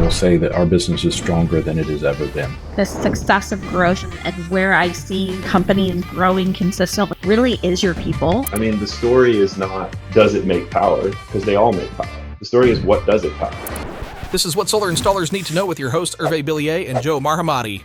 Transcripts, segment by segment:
will say that our business is stronger than it has ever been. The success of growth and where I see companies growing consistently really is your people. I mean, the story is not, does it make power? Because they all make power. The story is, what does it power? This is What Solar Installers Need to Know with your hosts, Hervé Billier and Joe Marhamati.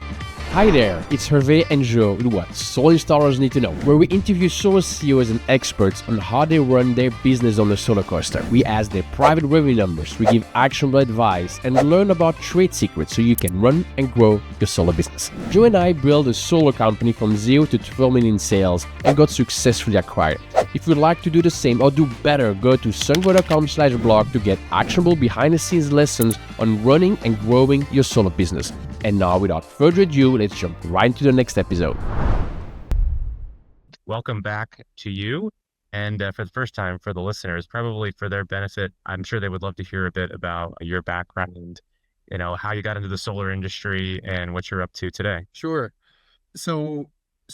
Hi there, it's Hervé and Joe with What Solar Installers Need to Know, where we interview solar CEOs and experts on how they run their business on the solar coaster. We ask their private revenue numbers, we give actionable advice, and learn about trade secrets so you can run and grow your solar business. Joe and I built a solar company from 0 to 12 million in sales and got successfully acquired. If you'd like to do the same or do better, go to sungro.com/blog to get actionable behind-the-scenes lessons on running and growing your solar business. And now, without further ado, let's jump right into the next episode. Welcome back to you. And for the first time, for the listeners, probably for their benefit, I'm sure they would love to hear a bit about your background, how you got into the solar industry and what you're up to today. Sure. So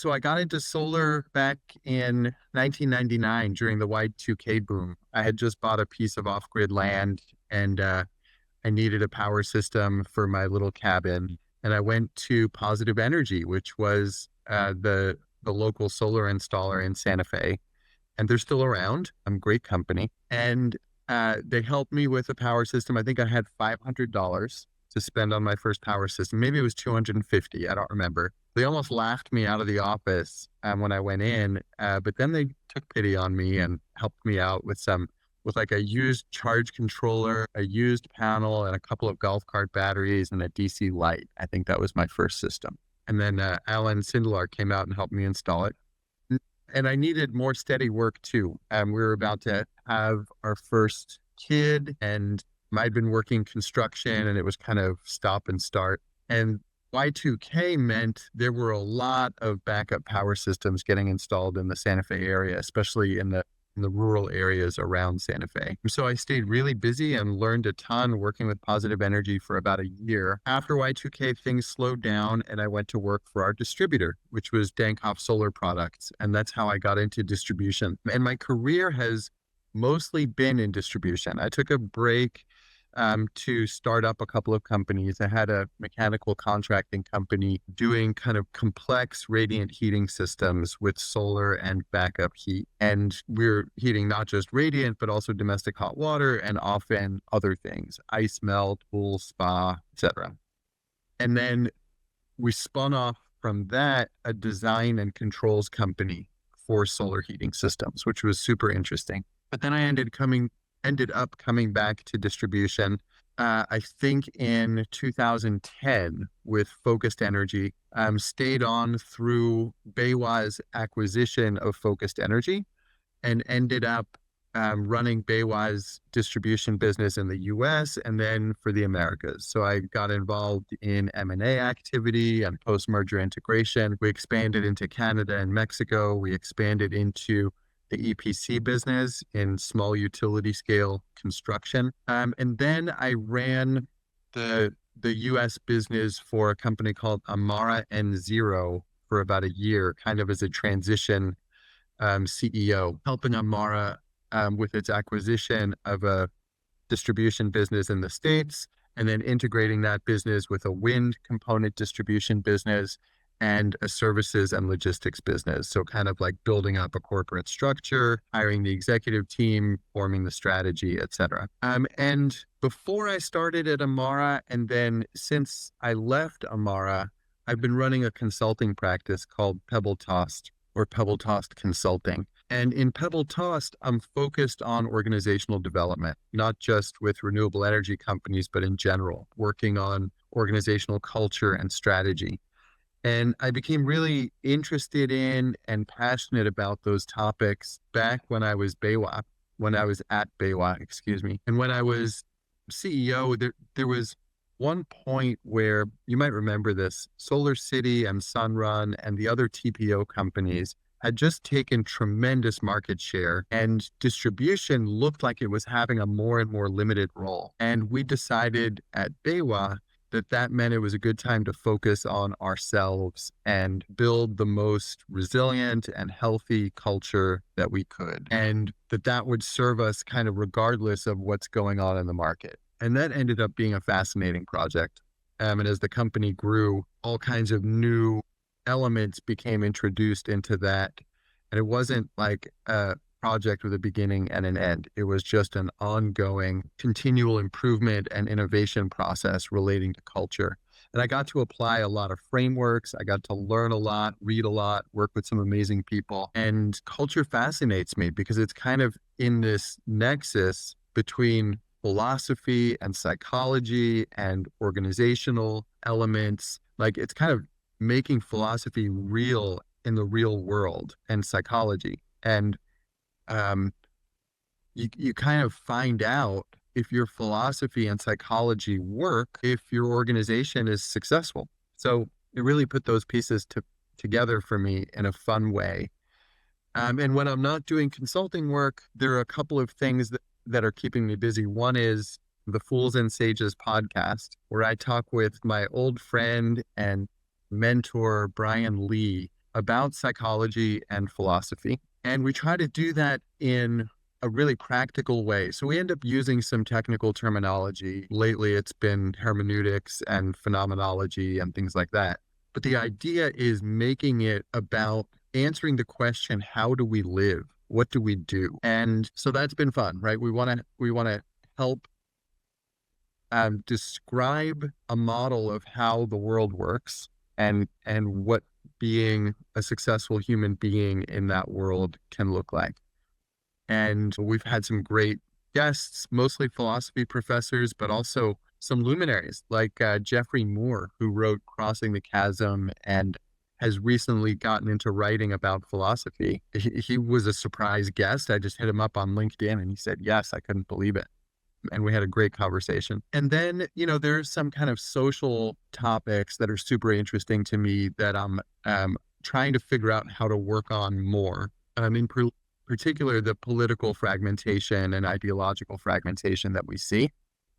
I got into solar back in 1999 during the Y2K boom. I had just bought a piece of off-grid land and I needed a power system for my little cabin. And I went to Positive Energy, which was the local solar installer in Santa Fe. And they're still around. Great company. And they helped me with a power system. I think I had $500 to spend on my first power system. Maybe it was $250. I don't remember. They almost laughed me out of the office when I went in. But then they took pity on me and helped me out with like a used charge controller, a used panel, and a couple of golf cart batteries and a DC light. I think that was my first system. And then Alan Sindelar came out and helped me install it. And I needed more steady work too. We were about to have our first kid, and I'd been working construction, and it was kind of stop and start. And Y2K meant there were a lot of backup power systems getting installed in the Santa Fe area, especially in the rural areas around Santa Fe. So I stayed really busy and learned a ton working with Positive Energy for about a year. After Y2K, things slowed down and I went to work for our distributor, which was Dankhoff Solar Products. And that's how I got into distribution. And my career has mostly been in distribution. I took a break to start up a couple of companies. I had a mechanical contracting company doing kind of complex radiant heating systems with solar and backup heat. And we're heating not just radiant, but also domestic hot water and often other things, ice melt, pool, spa, etc. And then we spun off from that a design and controls company for solar heating systems, which was super interesting. But then I ended up coming back to distribution, I think in 2010 with Focused Energy, stayed on through BayWa's acquisition of Focused Energy and ended up running BayWa's distribution business in the US and then for the Americas. So I got involved in M&A activity and post-merger integration. We expanded into Canada and Mexico. We expanded into the EPC business in small utility scale construction. And then I ran the US business for a company called Amara N0 for about a year, kind of as a transition CEO, helping Amara with its acquisition of a distribution business in the States, and then integrating that business with a wind component distribution business and a services and logistics business. So kind of like building up a corporate structure, hiring the executive team, forming the strategy, et cetera. And before I started at Amara, and then since I left Amara, I've been running a consulting practice called Pebble Tossed Consulting. And in Pebble Tossed, I'm focused on organizational development, not just with renewable energy companies, but in general, working on organizational culture and strategy. And I became really interested in and passionate about those topics back when I was at BayWa, And when I was CEO, there was one point where, you might remember this, Solar City and Sunrun and the other TPO companies had just taken tremendous market share, and distribution looked like it was having a more and more limited role. And we decided at BayWa that meant it was a good time to focus on ourselves and build the most resilient and healthy culture that we could. And that would serve us kind of regardless of what's going on in the market. And that ended up being a fascinating project. And as the company grew, all kinds of new elements became introduced into that. And it wasn't like a project with a beginning and an end. It was just an ongoing, continual improvement and innovation process relating to culture. And I got to apply a lot of frameworks. I got to learn a lot, read a lot, work with some amazing people. And culture fascinates me because it's kind of in this nexus between philosophy and psychology and organizational elements. Like it's kind of making philosophy real in the real world and psychology. And you kind of find out if your philosophy and psychology work, if your organization is successful. So it really put those pieces together for me in a fun way. And when I'm not doing consulting work, there are a couple of things that are keeping me busy. One is the Fools and Sages podcast, where I talk with my old friend and mentor, Brian Lee, about psychology and philosophy. And we try to do that in a really practical way. So we end up using some technical terminology. Lately, it's been hermeneutics and phenomenology and things like that. But the idea is making it about answering the question, how do we live? What do we do? And so that's been fun, right? We want to help describe a model of how the world works and what being a successful human being in that world can look like. And we've had some great guests, mostly philosophy professors, but also some luminaries like Jeffrey Moore, who wrote Crossing the Chasm and has recently gotten into writing about philosophy. He was a surprise guest. I just hit him up on LinkedIn and he said, yes, I couldn't believe it. And we had a great conversation. And then, there's some kind of social topics that are super interesting to me that I'm trying to figure out how to work on more. In particular, the political fragmentation and ideological fragmentation that we see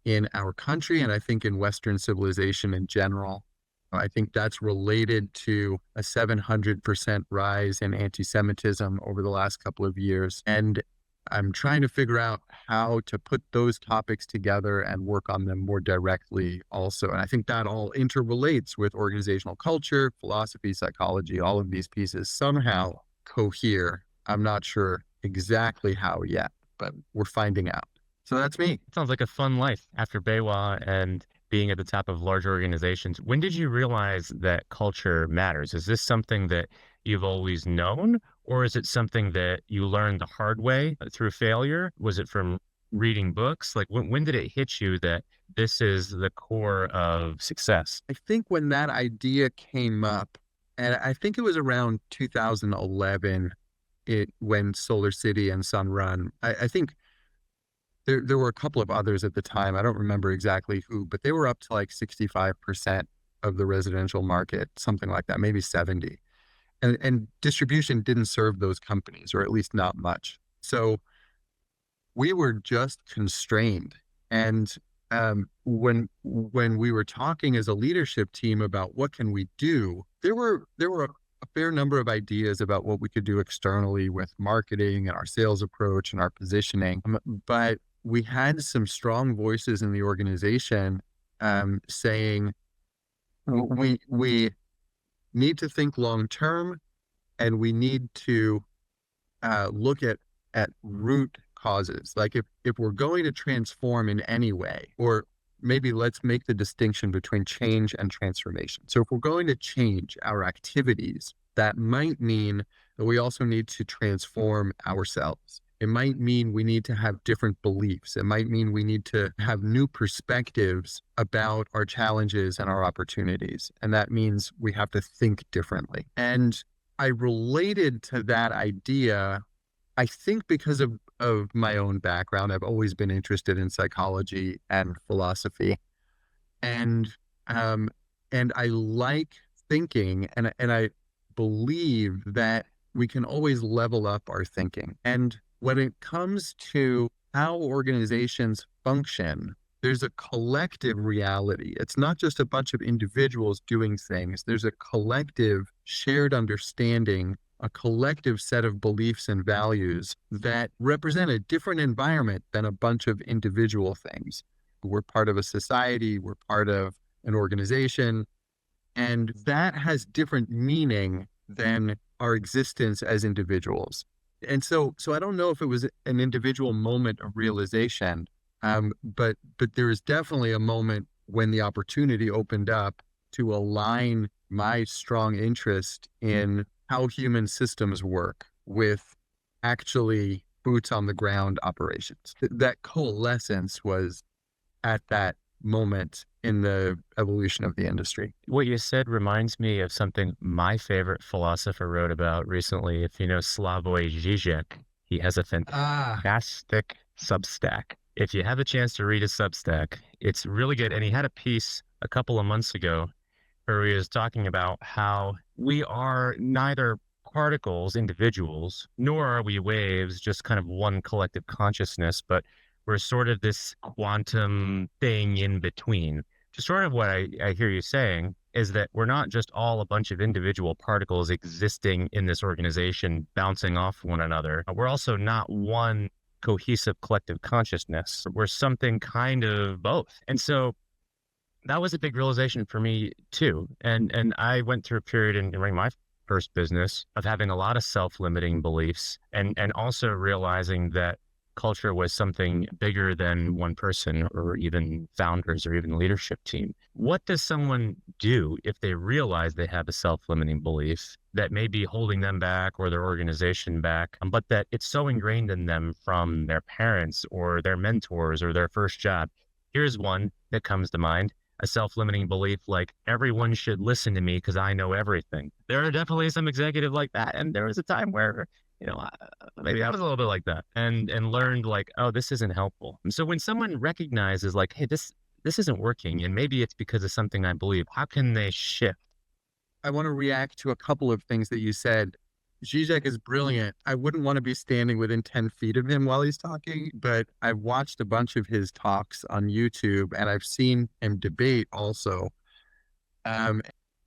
in our country, and I think in Western civilization in general. I think that's related to a 700% rise in anti-Semitism over the last couple of years. And I'm trying to figure out how to put those topics together and work on them more directly also. And I think that all interrelates with organizational culture, philosophy, psychology, all of these pieces somehow cohere. I'm not sure exactly how yet, but we're finding out. So that's me. Sounds like a fun life after BayWa and being at the top of large organizations. When did you realize that culture matters? Is this something that you've always known, or is it something that you learned the hard way through failure? Was it from reading books? Like when did it hit you that this is the core of success? I think when that idea came up, and I think it was around 2011, when Solar City and Sunrun, I think there were a couple of others at the time. I don't remember exactly who, but they were up to like 65% of the residential market, something like that, maybe 70. And distribution didn't serve those companies, or at least not much. So we were just constrained. And when we were talking as a leadership team about what can we do, there were a fair number of ideas about what we could do externally with marketing and our sales approach and our positioning. But we had some strong voices in the organization saying we need to think long term, and we need to look at root causes. Like if we're going to transform in any way, or maybe let's make the distinction between change and transformation. So if we're going to change our activities, that might mean that we also need to transform ourselves. It might mean we need to have different beliefs. It might mean we need to have new perspectives about our challenges and our opportunities. And that means we have to think differently. And I related to that idea, I think because of my own background. I've always been interested in psychology and philosophy. And I like thinking, and I believe that we can always level up our thinking. And when it comes to how organizations function, there's a collective reality. It's not just a bunch of individuals doing things. There's a collective shared understanding, a collective set of beliefs and values that represent a different environment than a bunch of individual things. We're part of a society, we're part of an organization, and that has different meaning than our existence as individuals. And so I don't know if it was an individual moment of realization, but there is definitely a moment when the opportunity opened up to align my strong interest in how human systems work with actually boots on the ground operations. That coalescence was at that moment in the evolution of the industry. What you said reminds me of something my favorite philosopher wrote about recently. If you know Slavoj Žižek, he has a fantastic Substack. If you have a chance to read his Substack, it's really good. And he had a piece a couple of months ago where he was talking about how we are neither particles, individuals, nor are we waves, just kind of one collective consciousness, but we're sort of this quantum thing in between. Just sort of what I hear you saying is that we're not just all a bunch of individual particles existing in this organization, bouncing off one another. We're also not one cohesive collective consciousness. We're something kind of both. And so that was a big realization for me too. And I went through a period in running my first business of having a lot of self-limiting beliefs and also realizing that culture was something bigger than one person or even founders or even leadership team. What does someone do if they realize they have a self-limiting belief that may be holding them back or their organization back, but that it's so ingrained in them from their parents or their mentors or their first job? Here's one that comes to mind. A self-limiting belief like everyone should listen to me because I know everything. There are definitely some executives like that. And there was a time where, maybe I was a little bit like that and learned like, oh, this isn't helpful. And so when someone recognizes like, hey, this isn't working, and maybe it's because of something I believe, how can they shift? I want to react to a couple of things that you said. Zizek is brilliant. I wouldn't want to be standing within 10 feet of him while he's talking, but I've watched a bunch of his talks on YouTube and I've seen him debate also.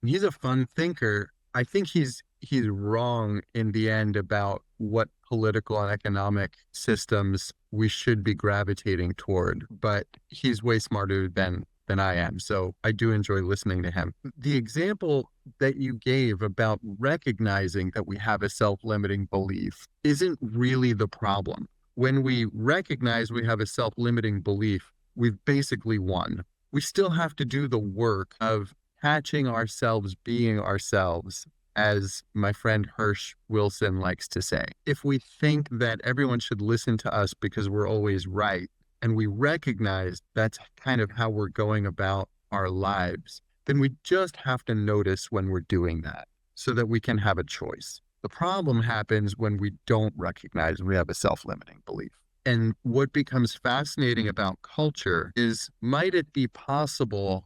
He's a fun thinker. I think he's wrong in the end about what political and economic systems we should be gravitating toward, but he's way smarter than I am. So I do enjoy listening to him. The example that you gave about recognizing that we have a self-limiting belief isn't really the problem. When we recognize we have a self-limiting belief, we've basically won. We still have to do the work of catching ourselves being ourselves, as my friend Hirsch Wilson likes to say. If we think that everyone should listen to us because we're always right, and we recognize that's kind of how we're going about our lives, then we just have to notice when we're doing that so that we can have a choice. The problem happens when we don't recognize we have a self-limiting belief. And what becomes fascinating about culture is, might it be possible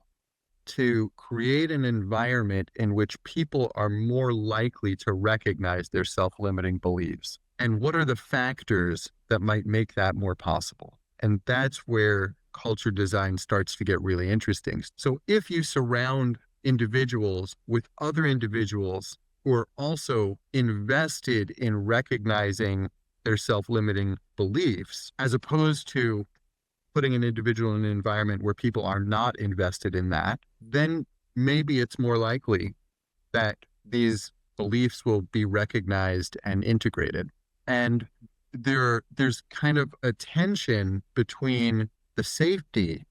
to create an environment in which people are more likely to recognize their self-limiting beliefs? And what are the factors that might make that more possible? And that's where culture design starts to get really interesting. So if you surround individuals with other individuals who are also invested in recognizing their self-limiting beliefs, as opposed to putting an individual in an environment where people are not invested in that, then maybe it's more likely that these beliefs will be recognized and integrated. And there's kind of a tension between the safety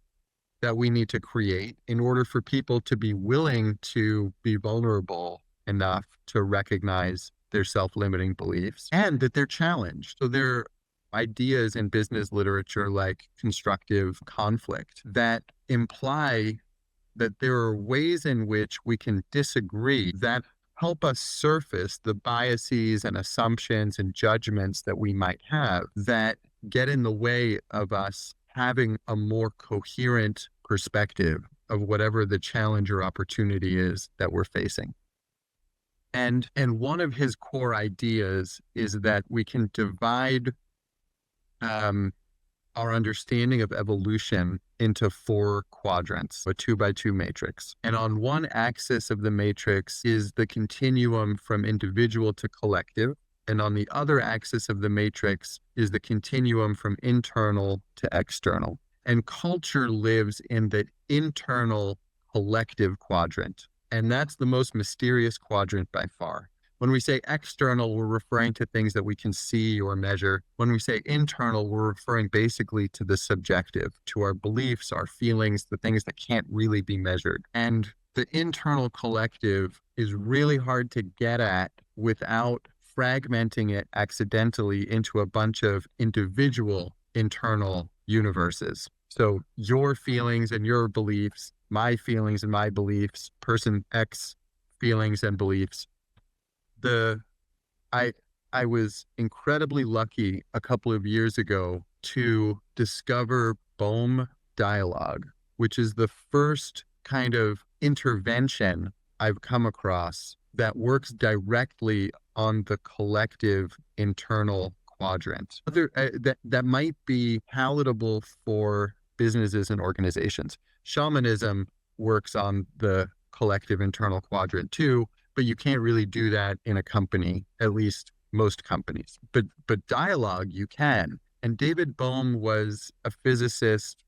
that we need to create in order for people to be willing to be vulnerable enough to recognize their self-limiting beliefs, and that they're challenged. So there are ideas in business literature like constructive conflict that imply that there are ways in which we can disagree that help us surface the biases and assumptions and judgments that we might have that get in the way of us having a more coherent perspective of whatever the challenge or opportunity is that we're facing. And one of his core ideas is that we can divide our understanding of evolution into 4 quadrants, a 2x2 matrix. And on one axis of the matrix is the continuum from individual to collective. And on the other axis of the matrix is the continuum from internal to external. And culture lives in the internal collective quadrant. And that's the most mysterious quadrant by far. When we say external, we're referring to things that we can see or measure. When we say internal, we're referring basically to the subjective, to our beliefs, our feelings, the things that can't really be measured. And the internal collective is really hard to get at without fragmenting it accidentally into a bunch of individual internal universes. So your feelings and your beliefs, my feelings and my beliefs, person X feelings and beliefs. I was incredibly lucky a couple of years ago to discover Bohm dialogue, which is the first kind of intervention I've come across that works directly on the collective internal quadrant. That might be palatable for businesses and organizations. Shamanism works on the collective internal quadrant too, but you can't really do that in a company, at least most companies. But dialogue, you can. And David Bohm was a physicist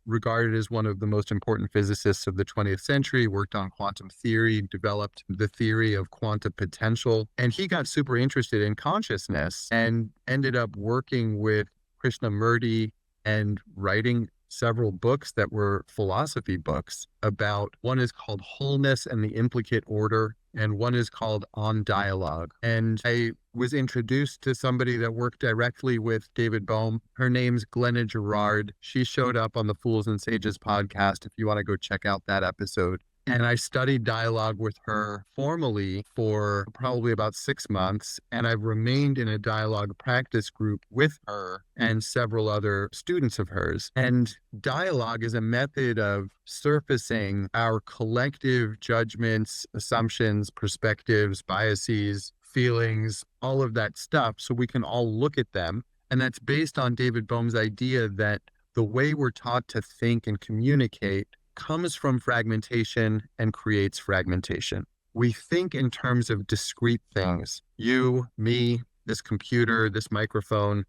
regarded as one of the most important physicists of the 20th century, worked on quantum theory, developed the theory of quantum potential. And he got super interested in consciousness and ended up working with Krishnamurti and writing several books that were philosophy books about, one is called Wholeness and the Implicate Order, and one is called On Dialogue. And I was introduced to somebody that worked directly with David Bohm. Her name's Glenna Gerard. She showed up on the Fools and Sages podcast, if you want to go check out that episode. And I studied dialogue with her formally for probably about 6 months. And I've remained in a dialogue practice group with her and several other students of hers. And dialogue is a method of surfacing our collective judgments, assumptions, perspectives, biases, feelings, all of that stuff, so we can all look at them. And that's based on David Bohm's idea that the way we're taught to think and communicate comes from fragmentation and creates fragmentation. We think in terms of discrete things, you, me, this computer, this microphone,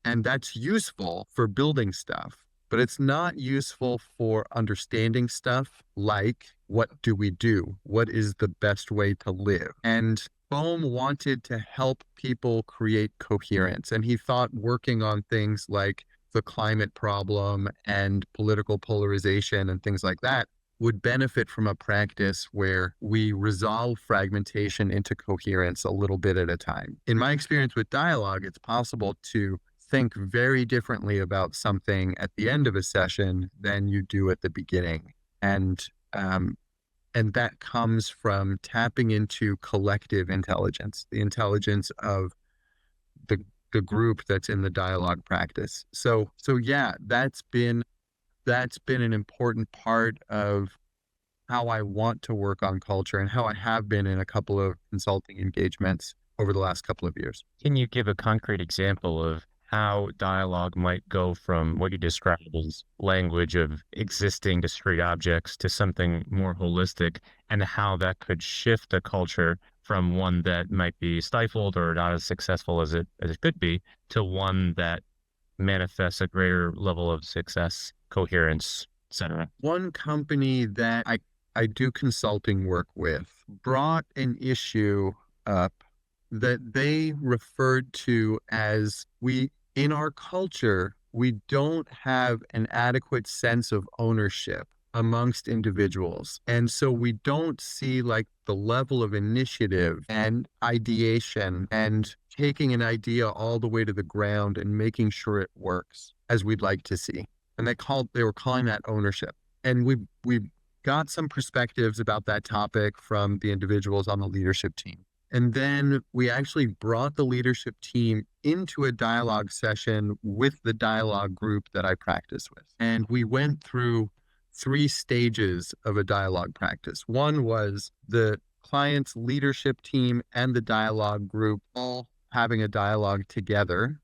and that's useful for building stuff, but it's not useful for understanding stuff like, what do we do? What is the best way to live? And Bohm wanted to help people create coherence, and he thought working on things like the climate problem and political polarization and things like that would benefit from a practice where we resolve fragmentation into coherence a little bit at a time. In my experience with dialogue, it's possible to think very differently about something at the end of a session than you do at the beginning. And that comes from tapping into collective intelligence, the intelligence of the group that's in the dialogue practice. So yeah, that's been an important part of how I want to work on culture and how I have been in a couple of consulting engagements over the last couple of years. Can you give a concrete example of how dialogue might go from what you described as language of existing discrete objects to something more holistic, and how that could shift a culture from one that might be stifled or not as successful as it could be to one that manifests a greater level of success, coherence, etc. One company that I do consulting work with brought an issue up that they referred to as, in our culture, we don't have an adequate sense of ownership amongst individuals. And so we don't see like the level of initiative and ideation and taking an idea all the way to the ground and making sure it works as we'd like to see. And they were calling that ownership. And we got some perspectives about that topic from the individuals on the leadership team. And then we actually brought the leadership team into a dialogue session with the dialogue group that I practice with. And we went through 3 stages of a dialogue practice. One was the client's leadership team and the dialogue group all having a dialogue together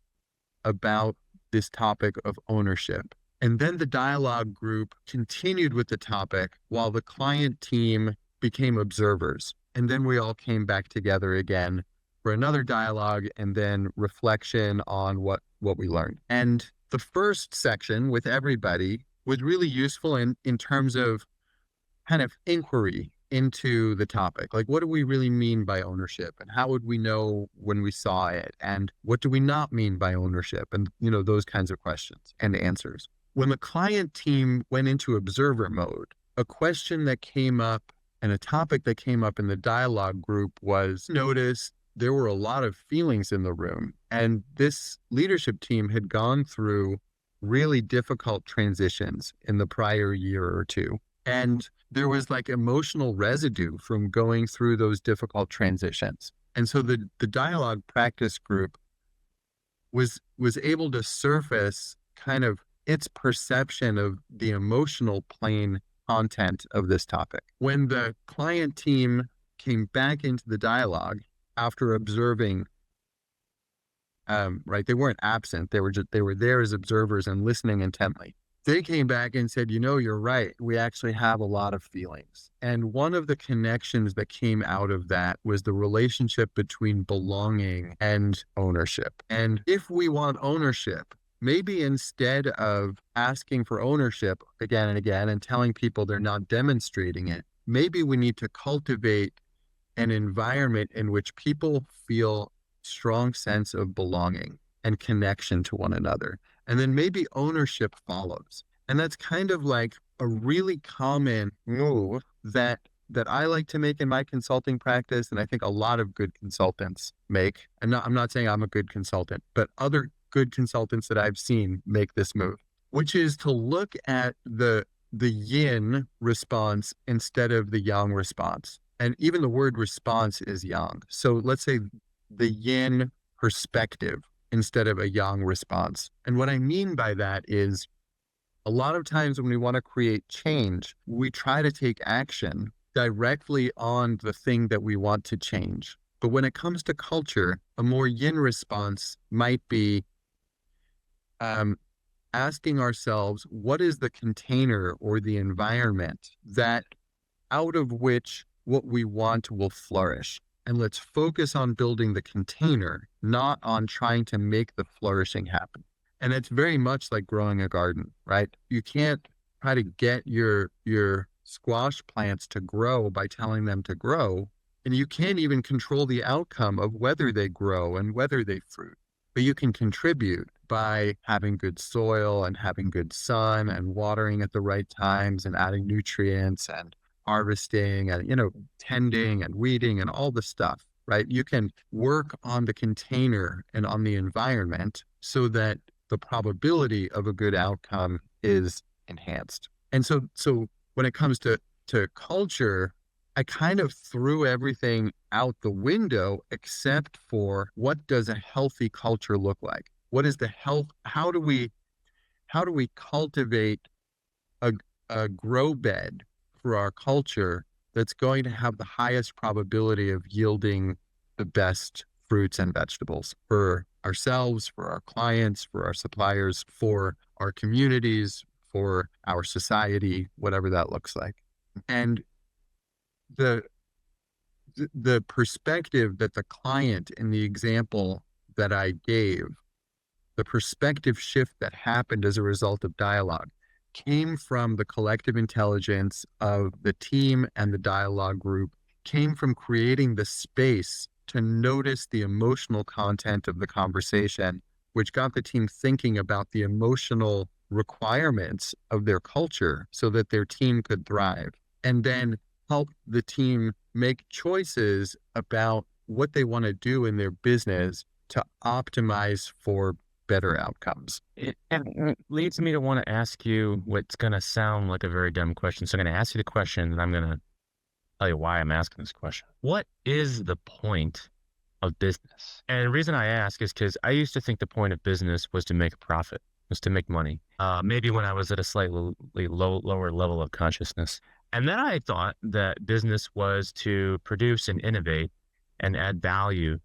about this topic of ownership. And then the dialogue group continued with the topic while the client team became observers. And then we all came back together again for another dialogue and then reflection on what we learned. And the first section with everybody was really useful in terms of kind of inquiry into the topic. Like, what do we really mean by ownership? And how would we know when we saw it? And what do we not mean by ownership? And, those kinds of questions and answers. When the client team went into observer mode, a question that came up and a topic that came up in the dialogue group was, notice there were a lot of feelings in the room. And this leadership team had gone through really difficult transitions in the prior year or two. And there was like emotional residue from going through those difficult transitions. And so the dialogue practice group was able to surface kind of its perception of the emotional plane content of this topic. When the client team came back into the dialogue after observing, right, they weren't absent, they were there as observers and listening intently. They came back and said, you're right. We actually have a lot of feelings. And one of the connections that came out of that was the relationship between belonging and ownership. And if we want ownership, maybe instead of asking for ownership again and again and telling people they're not demonstrating it, maybe we need to cultivate an environment in which people feel strong sense of belonging and connection to one another. And then maybe ownership follows. And that's kind of like a really common move that I like to make in my consulting practice. And I think a lot of good consultants make. And I'm not saying I'm a good consultant, but other good consultants that I've seen make this move, which is to look at the yin response instead of the yang response. And even the word response is yang. So let's say the yin perspective instead of a yang response. And what I mean by that is a lot of times when we want to create change, we try to take action directly on the thing that we want to change. But when it comes to culture, a more yin response might be asking ourselves, what is the container or the environment that out of which what we want will flourish? And let's focus on building the container, not on trying to make the flourishing happen. And it's very much like growing a garden, right? You can't try to get your squash plants to grow by telling them to grow. And you can't even control the outcome of whether they grow and whether they fruit. But you can contribute by having good soil and having good sun and watering at the right times and adding nutrients and harvesting and, tending and weeding and all the stuff, right? You can work on the container and on the environment so that the probability of a good outcome is enhanced. And so when it comes to culture, I kind of threw everything out the window except for what does a healthy culture look like? What is the health? How do we cultivate a grow bed for our culture that's going to have the highest probability of yielding the best fruits and vegetables for ourselves, for our clients, for our suppliers, for our communities, for our society, whatever that looks like. And the perspective that the client in the example that I gave, the perspective shift that happened as a result of dialogue came from the collective intelligence of the team and the dialogue group, came from creating the space to notice the emotional content of the conversation, which got the team thinking about the emotional requirements of their culture so that their team could thrive, and then help the team make choices about what they want to do in their business to optimize for better outcomes. It leads me to want to ask you what's going to sound like a very dumb question. So I'm going to ask you the question, and I'm going to tell you why I'm asking this question. What is the point of business? And the reason I ask is because I used to think the point of business was to make a profit, was to make money. Maybe when I was at a slightly lower level of consciousness. And then I thought that business was to produce and innovate and add value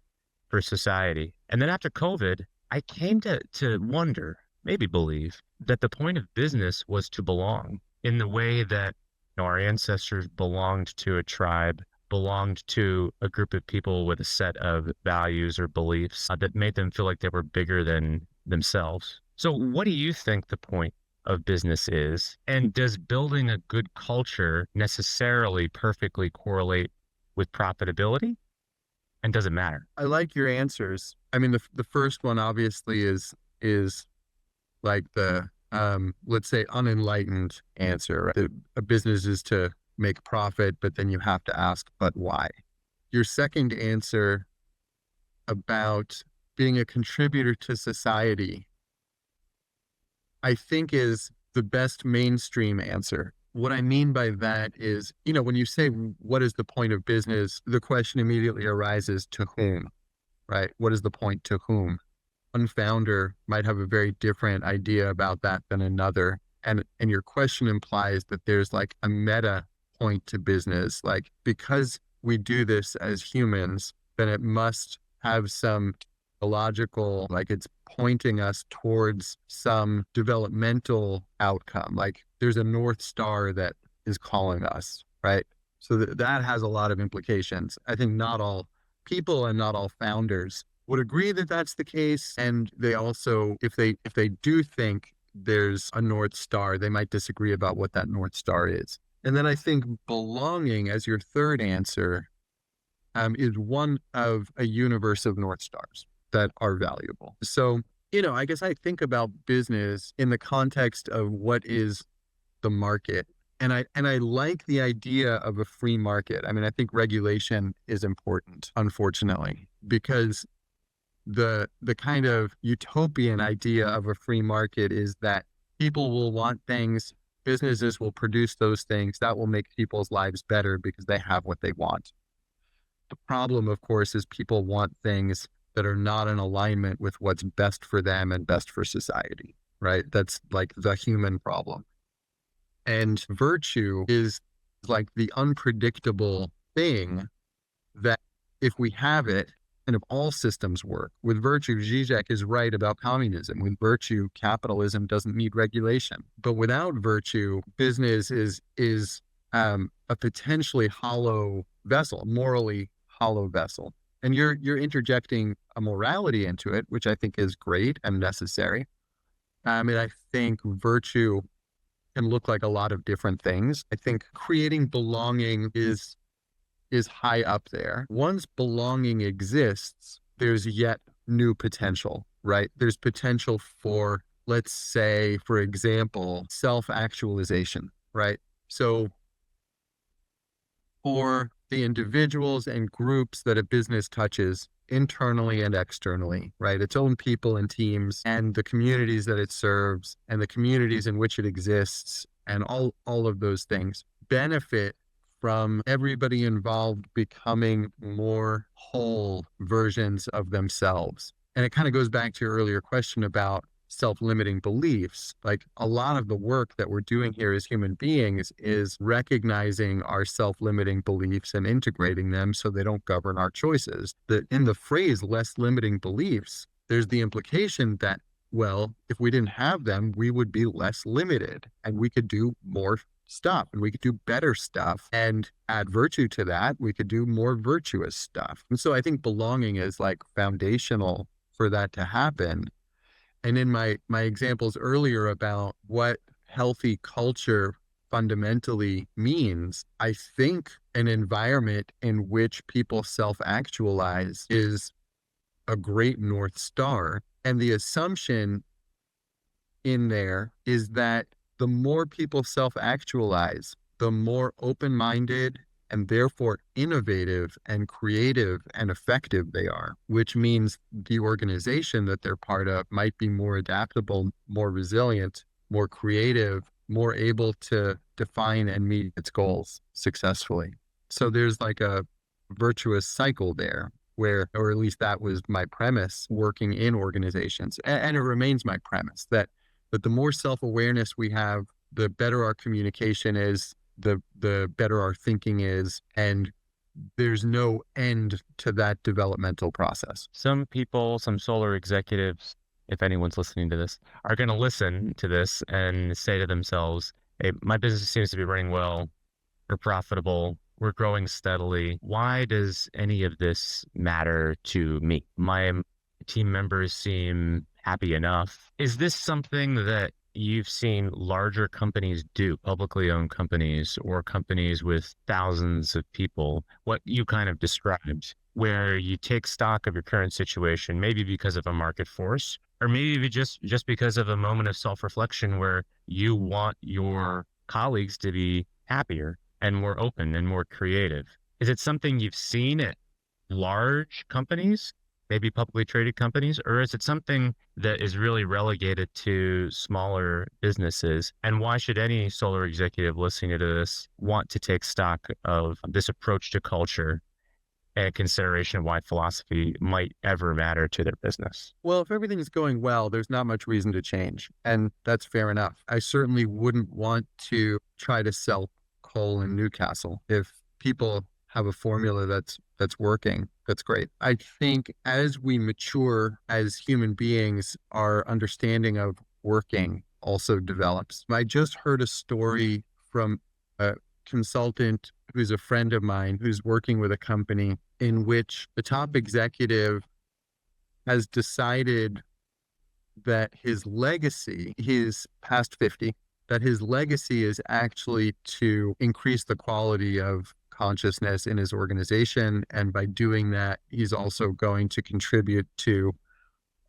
for society. And then after COVID, I came to wonder, maybe believe, that the point of business was to belong in the way that our ancestors belonged to a tribe, belonged to a group of people with a set of values or beliefs that made them feel like they were bigger than themselves. So what do you think the point of business is? And does building a good culture necessarily perfectly correlate with profitability? And does it matter? I like your answers. I mean, the first one obviously is like the let's say unenlightened answer. Right? A business is to make profit, but then you have to ask, but why? Your second answer about being a contributor to society, I think is the best mainstream answer. What I mean by that is, when you say, what is the point of business? The question immediately arises, to whom, right? What is the point to whom? One founder might have a very different idea about that than another. And your question implies that there's like a meta point to business. Like, because we do this as humans, then it must have some logical, like it's pointing us towards some developmental outcome. Like there's a North Star that is calling us, right? So that has a lot of implications. I think not all people and not all founders would agree that that's the case. And they also, if they do think there's a North Star, they might disagree about what that North Star is. And then I think belonging as your third answer is one of a universe of North Stars that are valuable. So, I guess I think about business in the context of what is the market. And I like the idea of a free market. I mean, I think regulation is important, unfortunately, because the kind of utopian idea of a free market is that people will want things, businesses will produce those things that will make people's lives better because they have what they want. The problem, of course, is people want things that are not in alignment with what's best for them and best for society, right? That's like the human problem. And virtue is like the unpredictable thing that if we have it, and if all systems work, with virtue, Zizek is right about communism. With virtue, capitalism doesn't need regulation. But without virtue, business is a potentially hollow vessel, morally hollow vessel. And you're interjecting a morality into it, which I think is great and necessary. And I think virtue can look like a lot of different things. I think creating belonging is high up there. Once belonging exists, there's yet new potential, right? There's potential for, let's say, for example, self-actualization, right? So for the individuals and groups that a business touches internally and externally, right? Its own people and teams and the communities that it serves and the communities in which it exists and all of those things benefit from everybody involved becoming more whole versions of themselves. And it kind of goes back to your earlier question about self-limiting beliefs. Like a lot of the work that we're doing here as human beings is recognizing our self-limiting beliefs and integrating them so they don't govern our choices. That in the phrase less limiting beliefs, there's the implication that, well, if we didn't have them, we would be less limited and we could do more stuff and we could do better stuff and add virtue to that. We could do more virtuous stuff. And so I think belonging is like foundational for that to happen. And in my examples earlier about what healthy culture fundamentally means, I think an environment in which people self-actualize is a great North Star. And the assumption in there is that the more people self-actualize, the more open-minded and therefore innovative and creative and effective they are, which means the organization that they're part of might be more adaptable, more resilient, more creative, more able to define and meet its goals successfully. So there's like a virtuous cycle there where, or at least that was my premise working in organizations. And it remains my premise that the more self-awareness we have, the better our communication is, the better our thinking is, and there's no end to that developmental process. Some people, some solar executives, if anyone's listening to this, are going to listen to this and say to themselves, hey, my business seems to be running well, we're profitable, we're growing steadily. Why does any of this matter to me? My team members seem happy enough. Is this something that you've seen larger companies do, publicly owned companies or companies with thousands of people, what you kind of described, where you take stock of your current situation, maybe because of a market force, or maybe just because of a moment of self-reflection where you want your colleagues to be happier and more open and more creative? Is it something you've seen at large companies, maybe publicly traded companies, or is it something that is really relegated to smaller businesses? And why should any solar executive listening to this want to take stock of this approach to culture and consideration of why philosophy might ever matter to their business? Well, if everything's going well, there's not much reason to change. And that's fair enough. I certainly wouldn't want to try to sell coal in Newcastle. If people have a formula that's working, that's great. I think as we mature as human beings, our understanding of working also develops. I just heard a story from a consultant who's a friend of mine who's working with a company in which the top executive has decided that his legacy, he's past 50, that his legacy is actually to increase the quality of consciousness in his organization. And by doing that, he's also going to contribute to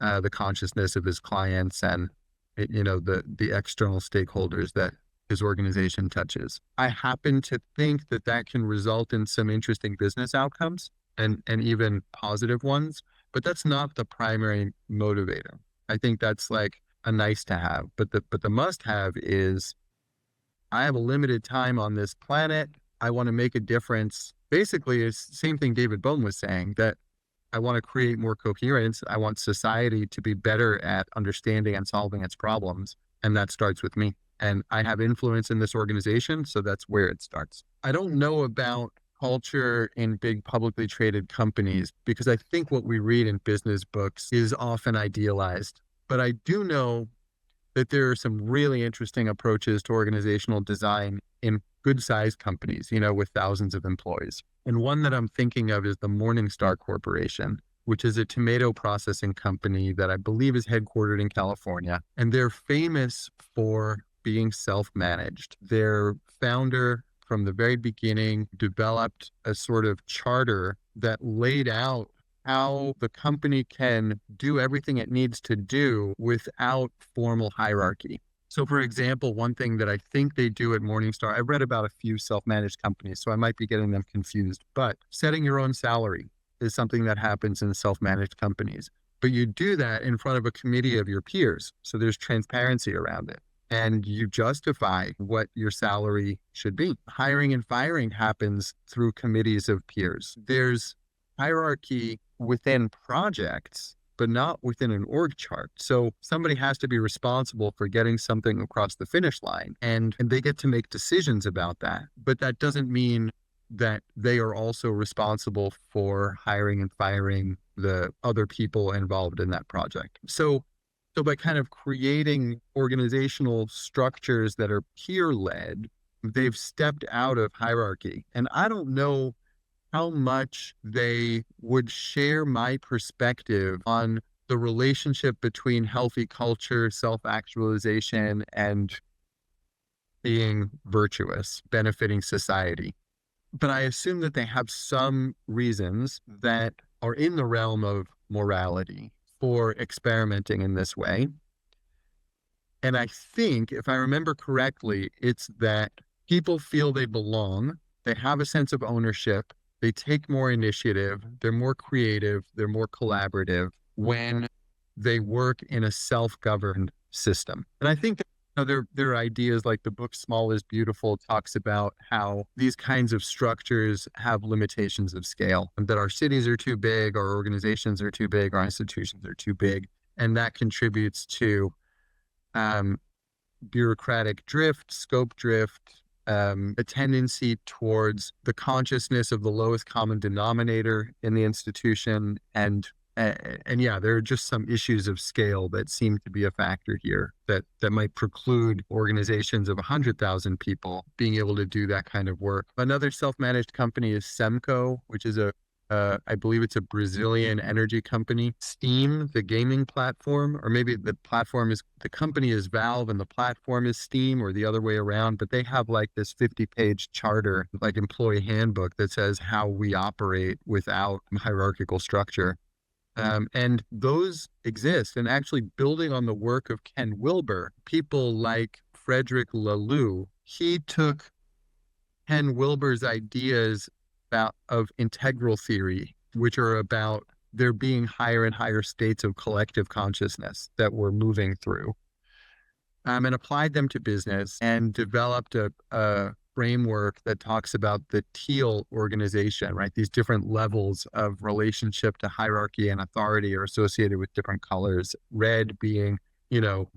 the consciousness of his clients and, the external stakeholders that his organization touches. I happen to think that that can result in some interesting business outcomes and even positive ones, but that's not the primary motivator. I think that's like a nice to have, but the must have is I have a limited time on this planet. I want to make a difference. Basically, it's the same thing David Bohm was saying, that I want to create more coherence. I want society to be better at understanding and solving its problems. And that starts with me. And I have influence in this organization, so that's where it starts. I don't know about culture in big publicly traded companies because I think what we read in business books is often idealized. But I do know that there are some really interesting approaches to organizational design in good-sized companies, with thousands of employees. And one that I'm thinking of is the Morningstar Corporation, which is a tomato processing company that I believe is headquartered in California. And they're famous for being self-managed. Their founder, from the very beginning, developed a sort of charter that laid out how the company can do everything it needs to do without formal hierarchy. So for example, one thing that I think they do at Morningstar, I've read about a few self-managed companies, so I might be getting them confused, but setting your own salary is something that happens in self-managed companies. But you do that in front of a committee of your peers. So there's transparency around it. And you justify what your salary should be. Hiring and firing happens through committees of peers. There's hierarchy within projects, but not within an org chart. So somebody has to be responsible for getting something across the finish line, and they get to make decisions about that. But that doesn't mean that they are also responsible for hiring and firing the other people involved in that project. So by kind of creating organizational structures that are peer-led, they've stepped out of hierarchy. And I don't know how much they would share my perspective on the relationship between healthy culture, self-actualization, and being virtuous, benefiting society. But I assume that they have some reasons that are in the realm of morality for experimenting in this way. And I think, if I remember correctly, it's that people feel they belong, they have a sense of ownership, they take more initiative, they're more creative, they're more collaborative when they work in a self-governed system. And I think that there are ideas like the book Small is Beautiful talks about how these kinds of structures have limitations of scale, and that our cities are too big, our organizations are too big, our institutions are too big. And that contributes to bureaucratic drift, scope drift, a tendency towards the consciousness of the lowest common denominator in the institution. And yeah, there are just some issues of scale that seem to be a factor here that might preclude organizations of 100,000 people being able to do that kind of work. Another self-managed company is Semco, which is a I believe it's a Brazilian energy company, Steam, the gaming platform, or maybe the company is Valve and the platform is Steam, or the other way around, but they have like this 50-page charter, like employee handbook, that says how we operate without hierarchical structure. And those exist. And actually, building on the work of Ken Wilber, people like Frederick Laloux, he took Ken Wilber's ideas of integral theory, which are about there being higher and higher states of collective consciousness that we're moving through, and applied them to business and developed a framework that talks about the teal organization, right? These different levels of relationship to hierarchy and authority are associated with different colors. Red being,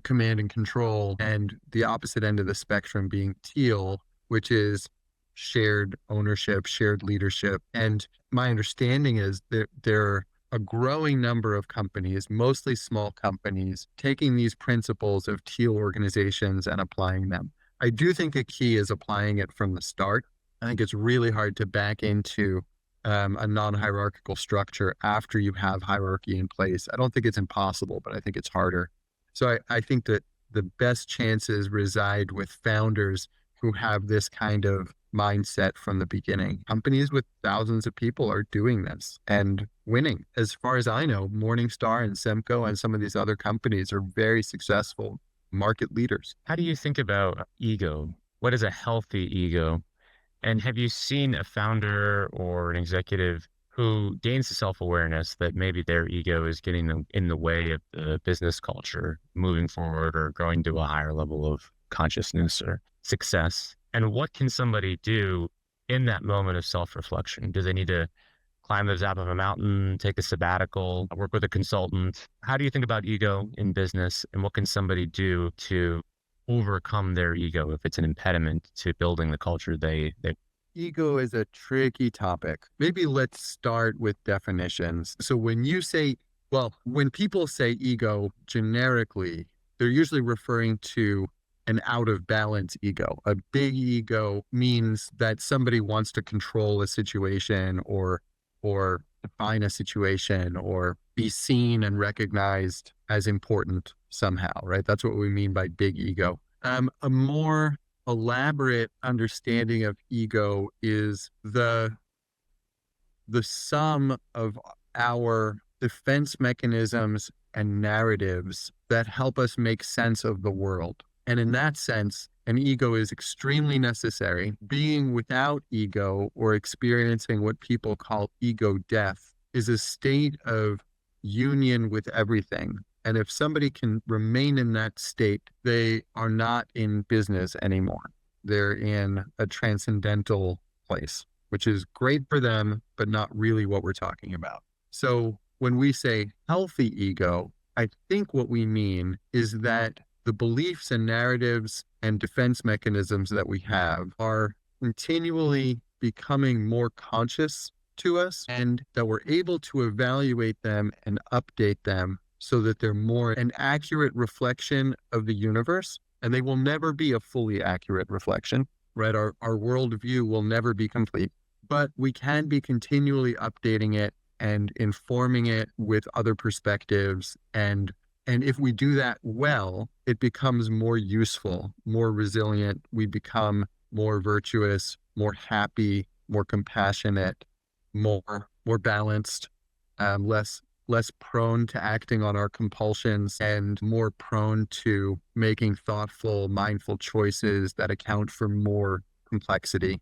command and control, and the opposite end of the spectrum being teal, which is shared ownership, shared leadership. And my understanding is that there are a growing number of companies, mostly small companies, taking these principles of teal organizations and applying them. I do think a key is applying it from the start. I think it's really hard to back into a non-hierarchical structure after you have hierarchy in place. I don't think it's impossible, but I think it's harder. So I think that the best chances reside with founders who have this kind of mindset from the beginning. Companies with thousands of people are doing this and winning. As far as I know, Morningstar and Semco and some of these other companies are very successful market leaders. How do you think about ego? What is a healthy ego? And have you seen a founder or an executive who gains the self-awareness that maybe their ego is getting in the way of the business culture moving forward or growing to a higher level of consciousness or success? And what can somebody do in that moment of self-reflection? Do they need to climb the top of a mountain, take a sabbatical, work with a consultant? How do you think about ego in business, and what can somebody do to overcome their ego if it's an impediment to building the culture they Ego is a tricky topic. Maybe let's start with definitions. So when people say ego generically, they're usually referring to an out of balance ego. A big ego means that somebody wants to control a situation or define a situation or be seen and recognized as important somehow, right? That's what we mean by big ego. A more elaborate understanding of ego is the sum of our defense mechanisms and narratives that help us make sense of the world. And in that sense, an ego is extremely necessary. Being without ego or experiencing what people call ego death is a state of union with everything. And if somebody can remain in that state, they are not in business anymore. They're in a transcendental place, which is great for them, but not really what we're talking about. So when we say healthy ego, I think what we mean is that the beliefs and narratives and defense mechanisms that we have are continually becoming more conscious to us, and that we're able to evaluate them and update them so that they're more an accurate reflection of the universe. And they will never be a fully accurate reflection, right? Our worldview will never be complete, but we can be continually updating it and informing it with other perspectives. And if we do that well, it becomes more useful, more resilient. We become more virtuous, more happy, more compassionate, more balanced, less prone to acting on our compulsions, and more prone to making thoughtful, mindful choices that account for more complexity.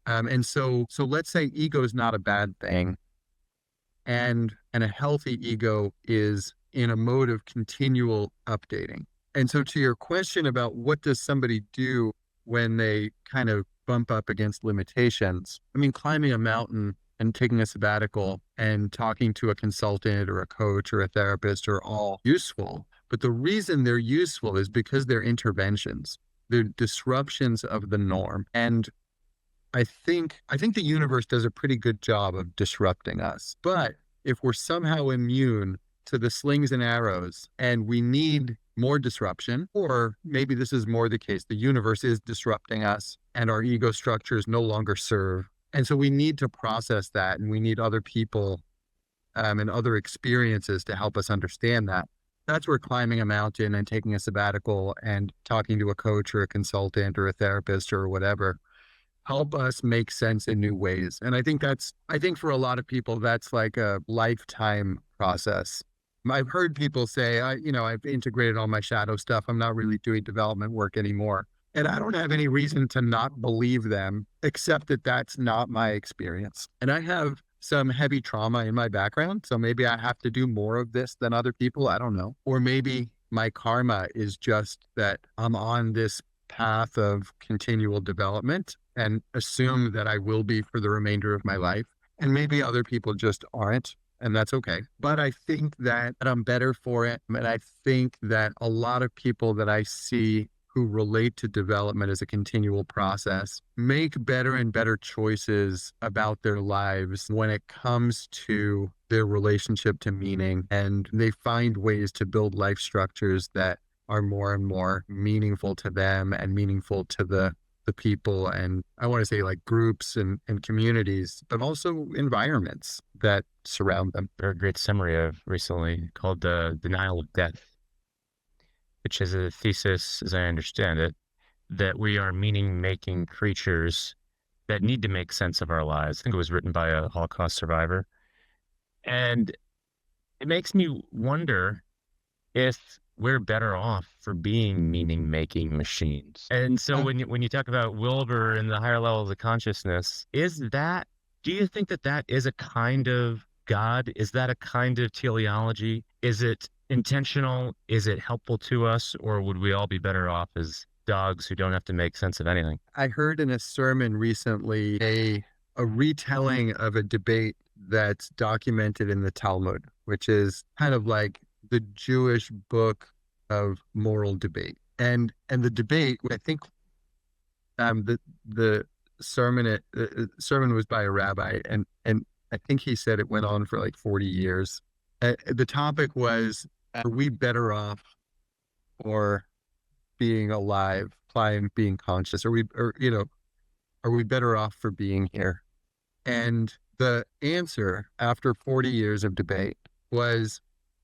And so let's say ego is not a bad thing, and a healthy ego is in a mode of continual updating. And so to your question about what does somebody do when they kind of bump up against limitations, I mean, climbing a mountain and taking a sabbatical and talking to a consultant or a coach or a therapist are all useful. But the reason they're useful is because they're interventions. They're disruptions of the norm. And I think the universe does a pretty good job of disrupting us. But if we're somehow immune to the slings and arrows and we need more disruption, or maybe this is more the case, the universe is disrupting us and our ego structures no longer serve And so we need to process that, and we need other people and other experiences to help us understand that. That's where climbing a mountain and taking a sabbatical and talking to a coach or a consultant or a therapist or whatever help us make sense in new ways. And I think for a lot of people, that's like a lifetime process. I've heard people say, I've integrated all my shadow stuff. I'm not really doing development work anymore. And I don't have any reason to not believe them, except that that's not my experience. And I have some heavy trauma in my background. So maybe I have to do more of this than other people. I don't know. Or maybe my karma is just that I'm on this path of continual development and assume that I will be for the remainder of my life. And maybe other people just aren't, and that's okay. But I think that I'm better for it. And I think that a lot of people that I see who relate to development as a continual process make better and better choices about their lives when it comes to their relationship to meaning. And they find ways to build life structures that are more and more meaningful to them and meaningful to the people, and I want to say like groups and communities, but also environments that surround them. There a great summary of recently called the Denial of Death, which is a thesis, as I understand it, that we are meaning-making creatures that need to make sense of our lives. I think it was written by a Holocaust survivor. And it makes me wonder if we're better off for being meaning-making machines. And so when you talk about Wilbur and the higher levels of consciousness, do you think that is a kind of God? Is that a kind of teleology? Is it intentional? Is it helpful to us? Or would we all be better off as dogs who don't have to make sense of anything? I heard in a sermon recently a retelling of a debate that's documented in the Talmud, which is kind of like the Jewish book of moral debate. And the debate, I think the sermon was by a rabbi, and I think he said it went on for like 40 years. The topic was, are we better off for being alive, being conscious? Are we better off for being here? And the answer after 40 years of debate was,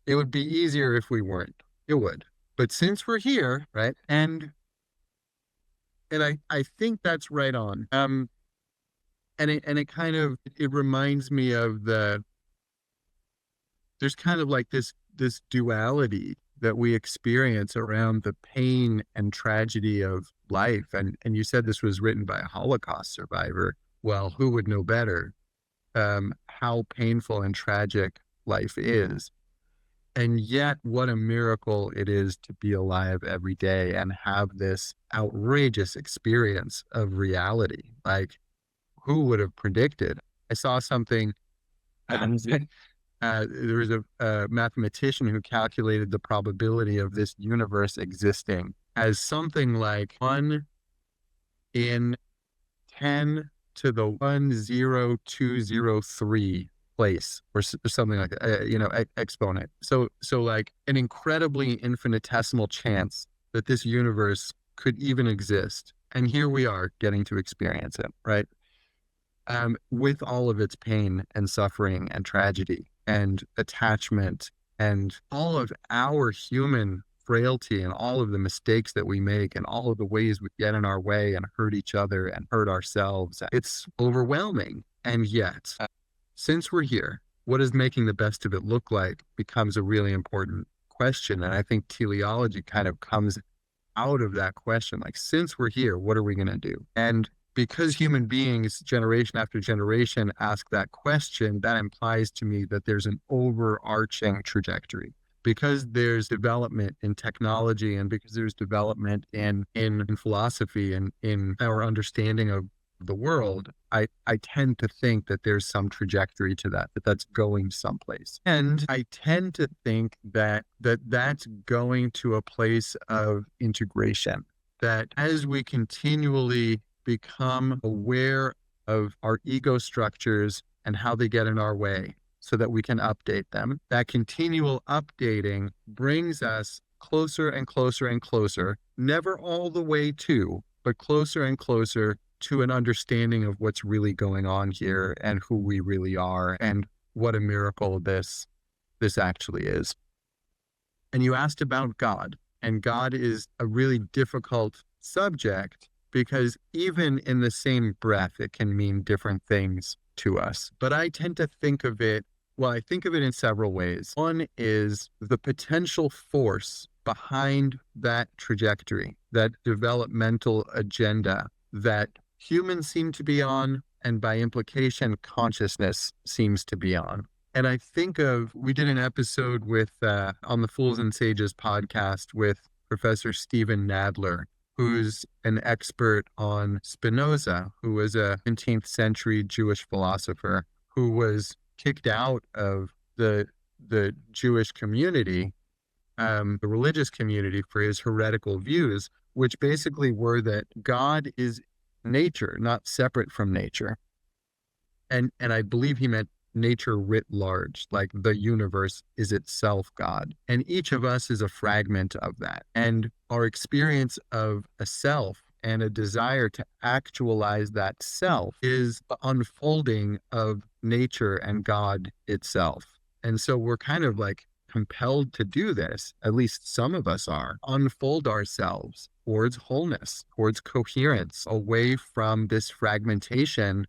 it would be easier if we weren't. It would. But since we're here, right? And I think that's right on. And it kind of, it reminds me of there's kind of like this duality that we experience around the pain and tragedy of life. And you said this was written by a Holocaust survivor. Well, who would know better how painful and tragic life is? And yet, what a miracle it is to be alive every day and have this outrageous experience of reality. Like, who would have predicted? I saw something, there was a mathematician who calculated the probability of this universe existing as something like 1 in 10 to the 10203 place, or something like that, exponent. So like an incredibly infinitesimal chance that this universe could even exist. And here we are getting to experience it, right? With all of its pain and suffering and tragedy and attachment and all of our human frailty and all of the mistakes that we make and all of the ways we get in our way and hurt each other and hurt ourselves. It's overwhelming. And yet, since we're here, what does making the best of it look like becomes a really important question. And I think teleology kind of comes out of that question. Like, since we're here, what are we going to do? And because human beings, generation after generation, ask that question, that implies to me that there's an overarching trajectory. Because there's development in technology and because there's development in philosophy and in our understanding of the world, I tend to think that there's some trajectory to that's going someplace. And I tend to think that's going to a place of integration, that as we continually become aware of our ego structures and how they get in our way so that we can update them, that continual updating brings us closer and closer and closer, never all the way to, but closer and closer to an understanding of what's really going on here and who we really are and what a miracle this actually is. And you asked about God, and God is a really difficult subject because even in the same breath, it can mean different things to us. But I tend to think of it, well, I think of it in several ways. One is the potential force behind that trajectory, that developmental agenda that humans seem to be on, and by implication, consciousness seems to be on. And I think we did an episode with, on the Fools and Sages podcast with Professor Stephen Nadler, who's an expert on Spinoza, who was a 19th century Jewish philosopher who was kicked out of the Jewish community, the religious community, for his heretical views, which basically were that God is nature, not separate from nature. And I believe he meant nature writ large, like the universe is itself God. And each of us is a fragment of that. And our experience of a self and a desire to actualize that self is the unfolding of nature and God itself. And so we're kind of like compelled to do this, at least some of us are, unfold ourselves towards wholeness, towards coherence, away from this fragmentation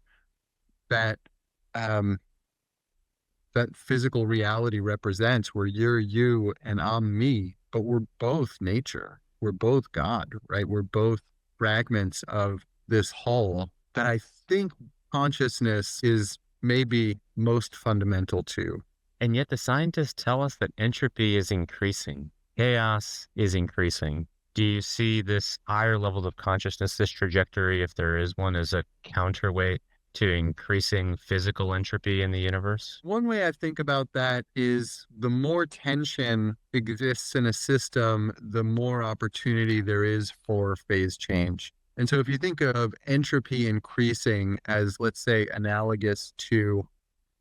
that that physical reality represents, where you're you and I'm me, but we're both nature. We're both God, right? We're both fragments of this whole that I think consciousness is maybe most fundamental to. And yet the scientists tell us that entropy is increasing. Chaos is increasing. Do you see this higher level of consciousness, this trajectory, if there is one, as a counterweight to increasing physical entropy in the universe? One way I think about that is the more tension exists in a system, the more opportunity there is for phase change. And so if you think of entropy increasing as, let's say, analogous to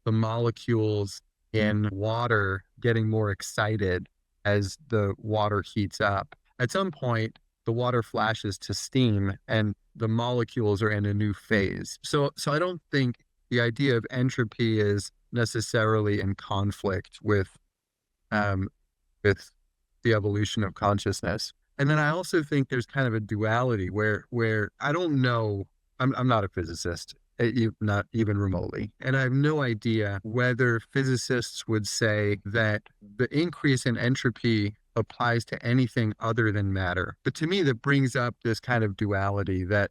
the molecules in water getting more excited as the water heats up, at some point, the water flashes to steam and the molecules are in a new phase. So I don't think the idea of entropy is necessarily in conflict with the evolution of consciousness. And then I also think there's kind of a duality where I don't know, I'm not a physicist, not even remotely. And I have no idea whether physicists would say that the increase in entropy applies to anything other than matter. But to me, that brings up this kind of duality that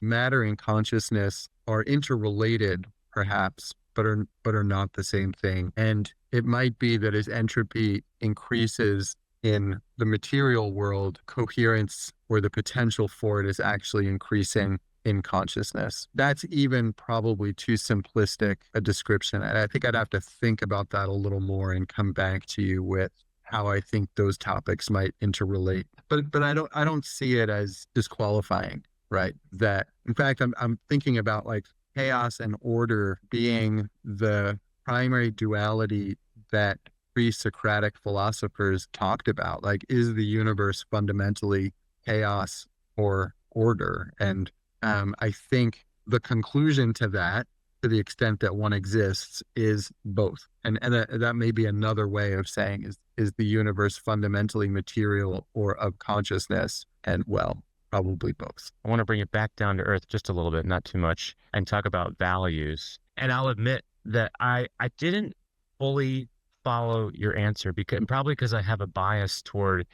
matter and consciousness are interrelated, perhaps, but are not the same thing. And it might be that as entropy increases in the material world, coherence or the potential for it is actually increasing in consciousness. That's even probably too simplistic a description. And I think I'd have to think about that a little more and come back to you with how I think those topics might interrelate. But I don't see it as disqualifying, right? That, in fact, I'm thinking about like chaos and order being the primary duality that pre-Socratic philosophers talked about. Like, is the universe fundamentally chaos or order? And I think the conclusion to that, to the extent that one exists, is both. And that may be another way of saying, is the universe fundamentally material or of consciousness? And well, probably both. I want to bring it back down to earth just a little bit, not too much, and talk about values. And I'll admit that I didn't fully follow your answer, probably because I have a bias toward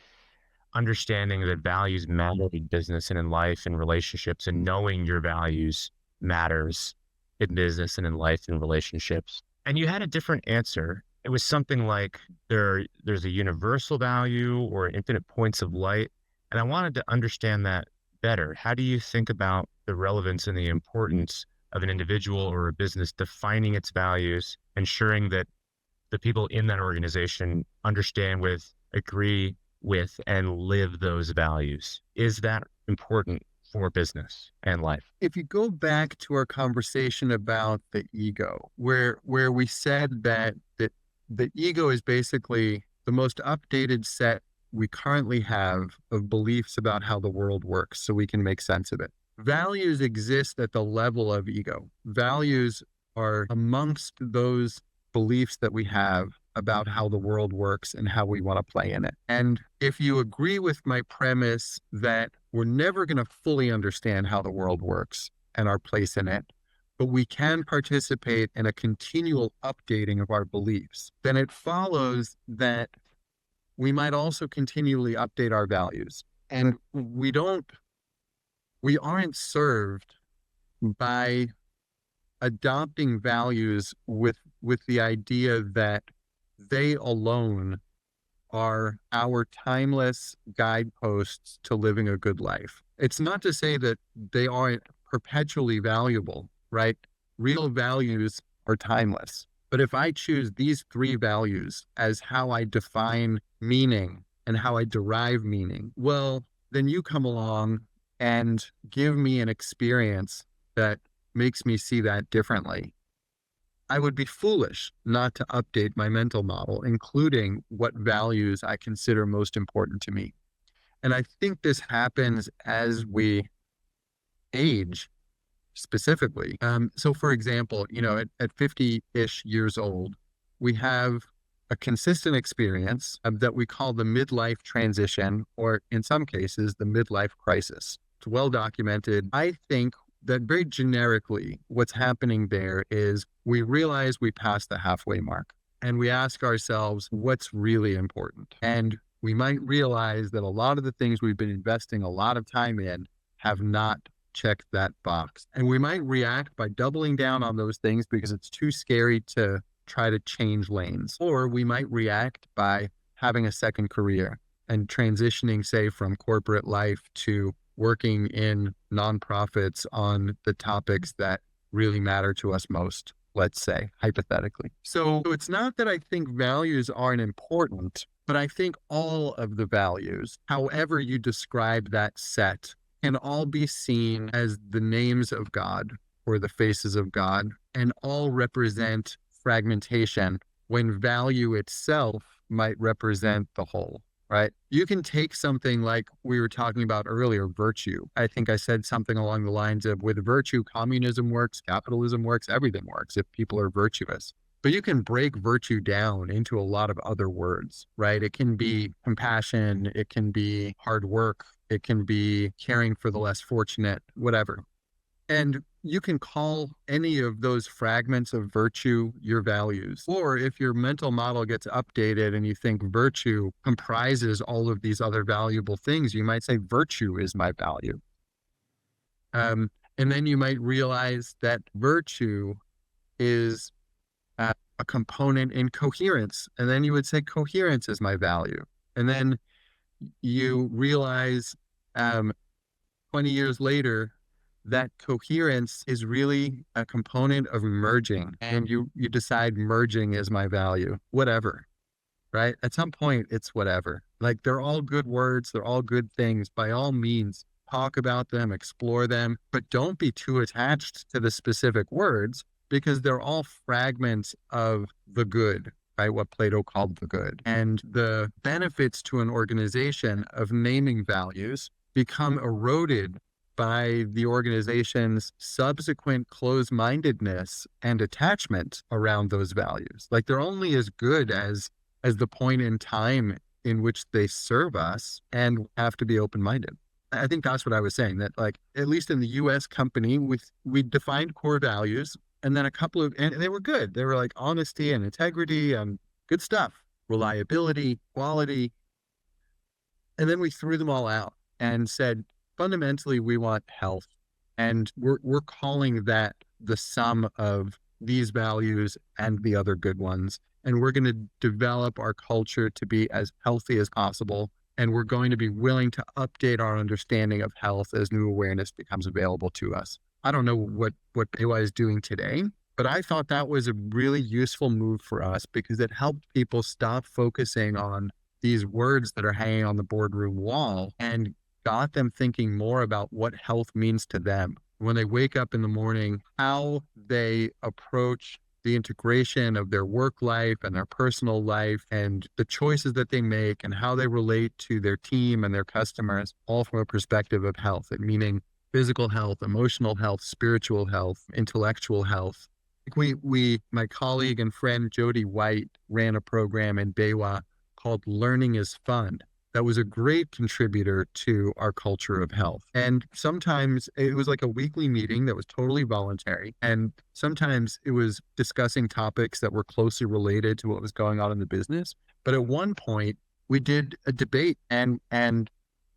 understanding that values matter in business and in life and relationships, and knowing your values matters in business and in life and relationships. And you had a different answer. It was something like there's a universal value or infinite points of light. And I wanted to understand that better. How do you think about the relevance and the importance of an individual or a business defining its values, ensuring that the people in that organization understand with, agree with, and live those values? Is that important for business and life? If you go back to our conversation about the ego, where we said that the ego is basically the most updated set we currently have of beliefs about how the world works, so we can make sense of it. values exist at the level of ego. Values are amongst those beliefs that we have about how the world works and how we want to play in it. And if you agree with my premise that we're never going to fully understand how the world works and our place in it, but we can participate in a continual updating of our beliefs, then it follows that we might also continually update our values. And we aren't served by adopting values with the idea that they alone are our timeless guideposts to living a good life. It's not to say that they aren't perpetually valuable, right? Real values are timeless. But if I choose these three values as how I define meaning and how I derive meaning, well, then you come along and give me an experience that makes me see that differently. I would be foolish not to update my mental model, including what values I consider most important to me. And I think this happens as we age specifically. So for example, at 50-ish years old, we have a consistent experience that we call the midlife transition, or in some cases, the midlife crisis. It's well documented. I think that very generically, what's happening there is we realize we passed the halfway mark and we ask ourselves, what's really important? And we might realize that a lot of the things we've been investing a lot of time in have not checked that box. And we might react by doubling down on those things because it's too scary to try to change lanes. Or we might react by having a second career and transitioning, say, from corporate life to working in nonprofits on the topics that really matter to us most, let's say, hypothetically. So it's not that I think values aren't important, but I think all of the values, however you describe that set, can all be seen as the names of God or the faces of God, and all represent fragmentation when value itself might represent the whole. Right? You can take something like we were talking about earlier, virtue. I think I said something along the lines of, with virtue, communism works, capitalism works, everything works if people are virtuous. But you can break virtue down into a lot of other words, right? It can be compassion, it can be hard work, it can be caring for the less fortunate, whatever. And you can call any of those fragments of virtue your values. Or if your mental model gets updated and you think virtue comprises all of these other valuable things, you might say virtue is my value. And then you might realize that virtue is a component in coherence. And then you would say coherence is my value. And then you realize 20 years later, that coherence is really a component of merging, and you decide merging is my value, whatever, right? At some point, it's whatever. Like, they're all good words. They're all good things. By all means, talk about them, explore them, but don't be too attached to the specific words because they're all fragments of the good, right? What Plato called the good. And the benefits to an organization of naming values become eroded by the organization's subsequent closed-mindedness and attachment around those values. Like, they're only as good as the point in time in which they serve us, and have to be open-minded. I think that's what I was saying, that like, at least in the US company, we defined core values, and then and they were good. They were like honesty and integrity and good stuff, reliability, quality. And then we threw them all out and said, fundamentally, we want health. And we're calling that the sum of these values and the other good ones. And we're going to develop our culture to be as healthy as possible. And we're going to be willing to update our understanding of health as new awareness becomes available to us. I don't know what AY is doing today, but I thought that was a really useful move for us because it helped people stop focusing on these words that are hanging on the boardroom wall and got them thinking more about what health means to them. When they wake up in the morning, how they approach the integration of their work life and their personal life and the choices that they make and how they relate to their team and their customers, all from a perspective of health, meaning physical health, emotional health, spiritual health, intellectual health. My colleague and friend Jody White ran a program in Bewa called Learning is Fun. That was a great contributor to our culture of health. And sometimes it was like a weekly meeting that was totally voluntary. And sometimes it was discussing topics that were closely related to what was going on in the business. But at one point, we did a debate, and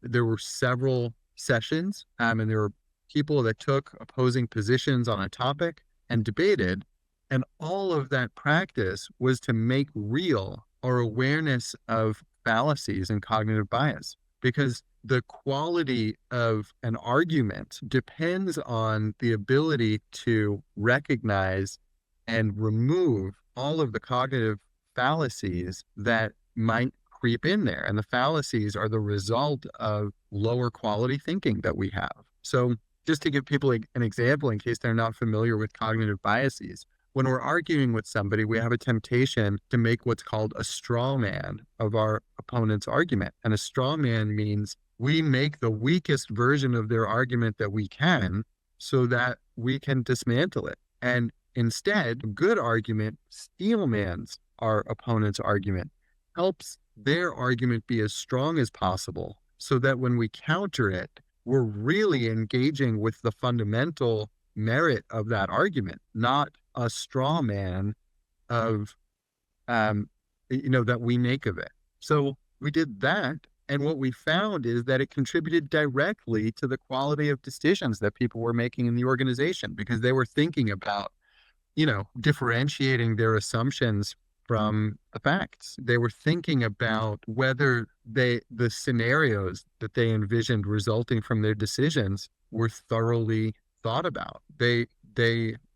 there were several sessions, and there were people that took opposing positions on a topic and debated. And all of that practice was to make real our awareness of fallacies and cognitive bias, because the quality of an argument depends on the ability to recognize and remove all of the cognitive fallacies that might creep in there. And the fallacies are the result of lower quality thinking that we have. So just to give people an example, in case they're not familiar with cognitive biases, when we're arguing with somebody, we have a temptation to make what's called a straw man of our opponent's argument. And a straw man means we make the weakest version of their argument that we can so that we can dismantle it. And instead, a good argument steel mans our opponent's argument, helps their argument be as strong as possible so that when we counter it, we're really engaging with the fundamental merit of that argument, not a straw man of, that we make of it. So we did that. And what we found is that it contributed directly to the quality of decisions that people were making in the organization, because they were thinking about, differentiating their assumptions from the facts. They were thinking about whether the scenarios that they envisioned resulting from their decisions were thoroughly thought about. They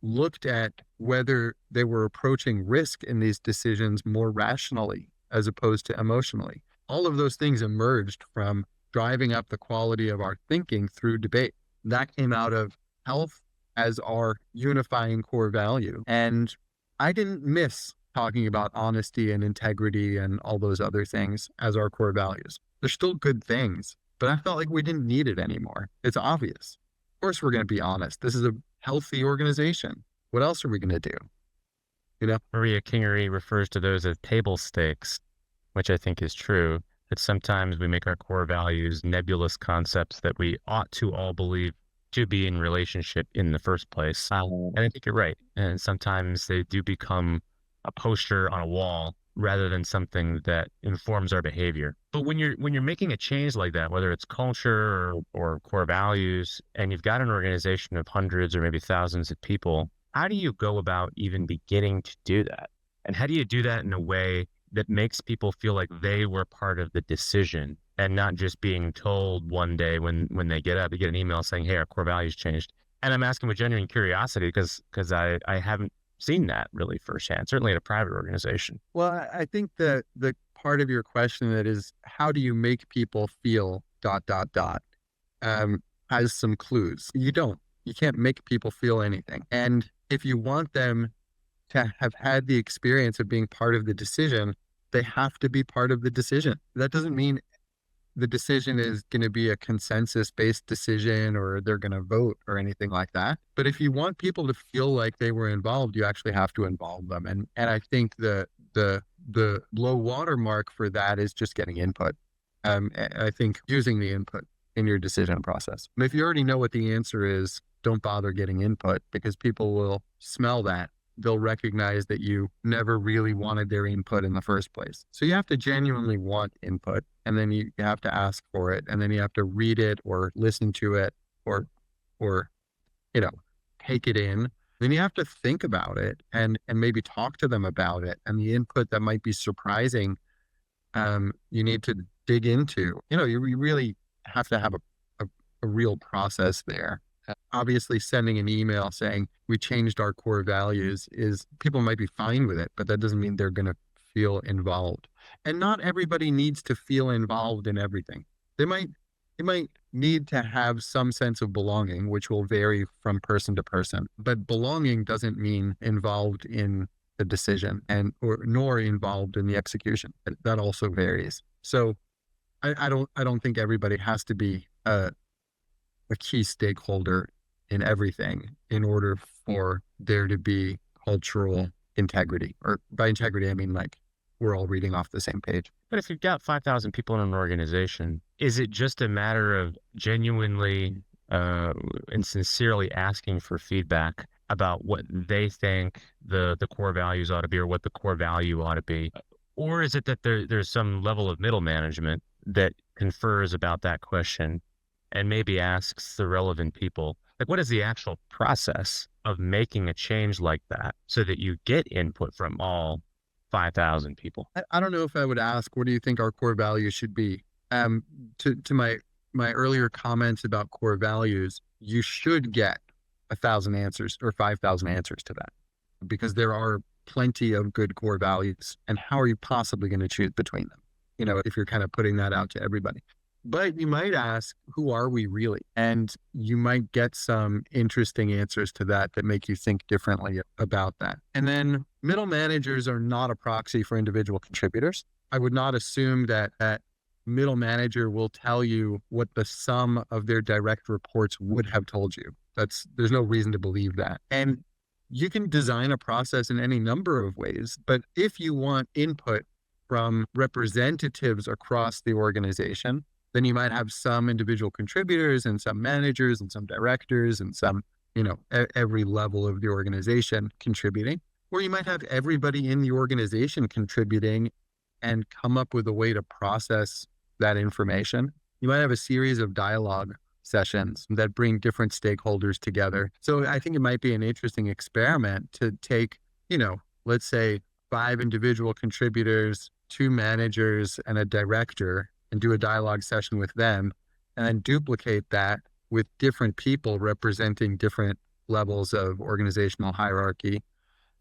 looked at whether they were approaching risk in these decisions more rationally as opposed to emotionally. All of those things emerged from driving up the quality of our thinking through debate. That came out of health as our unifying core value. And I didn't miss talking about honesty and integrity and all those other things as our core values. They're still good things, but I felt like we didn't need it anymore. It's obvious. Of course, we're going to be honest. This is a healthy organization. What else are we going to do? Maria Kingery refers to those as table stakes, which I think is true, that sometimes we make our core values nebulous concepts that we ought to all believe to be in relationship in the first place. And I think you're right. And sometimes they do become a poster on a wall rather than something that informs our behavior. But when you're making a change like that, whether it's culture or core values, and you've got an organization of hundreds or maybe thousands of people, how do you go about even beginning to do that? And how do you do that in a way that makes people feel like they were part of the decision and not just being told one day when they get up, they get an email saying, hey, our core values changed. And I'm asking with genuine curiosity because I haven't seen that really firsthand, certainly at a private organization. Well, I think the part of your question that is, how do you make people feel ... has some clues. You can't make people feel anything. And if you want them to have had the experience of being part of the decision, they have to be part of the decision. That doesn't mean the decision is going to be a consensus-based decision or they're going to vote or anything like that. But if you want people to feel like they were involved, you actually have to involve them. And I think the low watermark for that is just getting input. I think using the input in your decision process. And if you already know what the answer is, don't bother getting input, because people will smell that. They'll recognize that you never really wanted their input in the first place. So you have to genuinely want input, and then you have to ask for it, and then you have to read it or listen to it or take it in. Then you have to think about it and maybe talk to them about it. And the input that might be surprising, you need to dig into. You really have to have a real process there. Obviously, sending an email saying we changed our core values is, people might be fine with it, but that doesn't mean they're going to feel involved. And not everybody needs to feel involved in everything. They might need to have some sense of belonging, which will vary from person to person. But belonging doesn't mean involved in the decision nor involved in the execution. That also varies. So I don't think everybody has to be a key stakeholder in everything in order for there to be cultural integrity. Or by integrity, I mean like we're all reading off the same page. But if you've got 5,000 people in an organization, is it just a matter of genuinely and sincerely asking for feedback about what they think the core values ought to be or what the core value ought to be? Or is it that there's some level of middle management that confers about that question and maybe asks the relevant people, like, what is the actual process of making a change like that so that you get input from all 5,000 people? I don't know if I would ask, what do you think our core values should be? To my earlier comments about core values, you should get 1,000 answers or 5,000 answers to that, because there are plenty of good core values. And how are you possibly going to choose between them? You know, if you're kind of putting that out to everybody. But you might ask, who are we really? And you might get some interesting answers to that make you think differently about that. And then middle managers are not a proxy for individual contributors. I would not assume that middle manager will tell you what the sum of their direct reports would have told you. There's no reason to believe that. And you can design a process in any number of ways, but if you want input from representatives across the organization, then you might have some individual contributors and some managers and some directors and some, every level of the organization contributing, or you might have everybody in the organization contributing and come up with a way to process that information. You might have a series of dialogue sessions that bring different stakeholders together. So I think it might be an interesting experiment to take, let's say 5 individual contributors, 2 managers, and a director, and do a dialogue session with them, and then duplicate that with different people representing different levels of organizational hierarchy,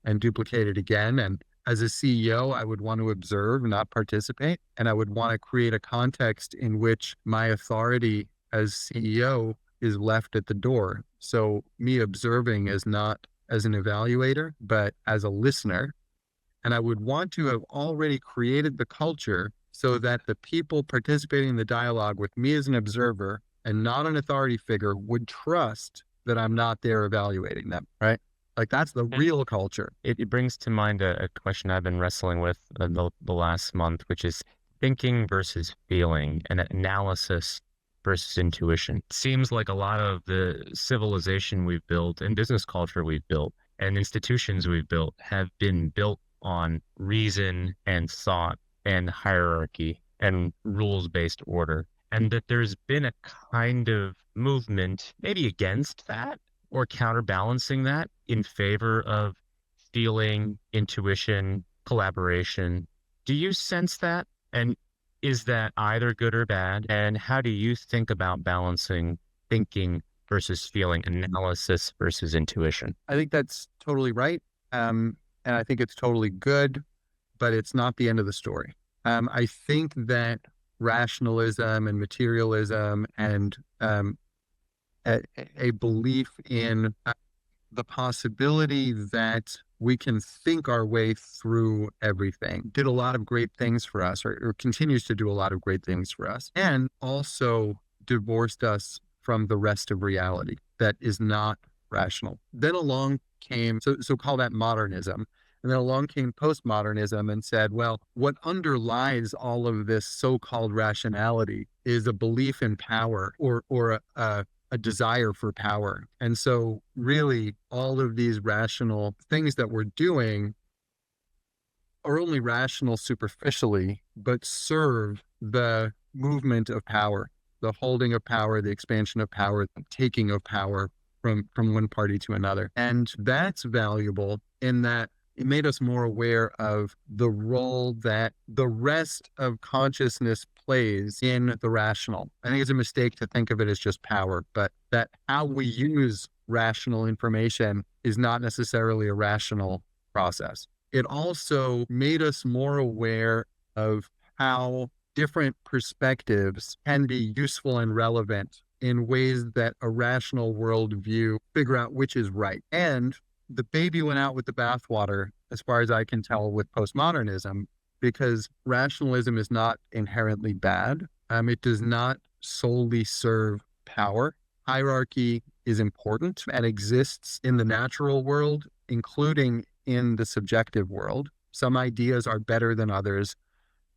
and duplicate it again. And as a CEO, I would want to observe, not participate. And I would want to create a context in which my authority as CEO is left at the door. So me observing is not as an evaluator, but as a listener. And I would want to have already created the culture so that the people participating in the dialogue with me as an observer and not an authority figure would trust that I'm not there evaluating them, right? Like that's the real culture. It brings to mind a question I've been wrestling with the last month, which is thinking versus feeling and analysis versus intuition. It seems like a lot of the civilization we've built and business culture we've built and institutions we've built have been built on reason and thought and hierarchy and rules-based order. And that there's been a kind of movement maybe against that or counterbalancing that in favor of feeling, intuition, collaboration. Do you sense that? And is that either good or bad? And how do you think about balancing thinking versus feeling, analysis versus intuition? I think that's totally right. And I think it's totally good, but it's not the end of the story. I think that rationalism and materialism and a belief in the possibility that we can think our way through everything did a lot of great things for us, or continues to do a lot of great things for us, and also divorced us from the rest of reality that is not rational. Then along came, so call that modernism. And then along came postmodernism and said, well, what underlies all of this so-called rationality is a belief in power or a desire for power. And so really all of these rational things that we're doing are only rational superficially, but serve the movement of power, the holding of power, the expansion of power, the taking of power from one party to another. And that's valuable in that it made us more aware of the role that the rest of consciousness plays in the rational. I think it's a mistake to think of it as just power, but that how we use rational information is not necessarily a rational process. It also made us more aware of how different perspectives can be useful and relevant in ways that a rational worldview figure out which is right. And the baby went out with the bathwater, as far as I can tell, with postmodernism, because rationalism is not inherently bad. It does not solely serve power. hierarchy is important and exists in the natural world, including in the subjective world. Some ideas are better than others.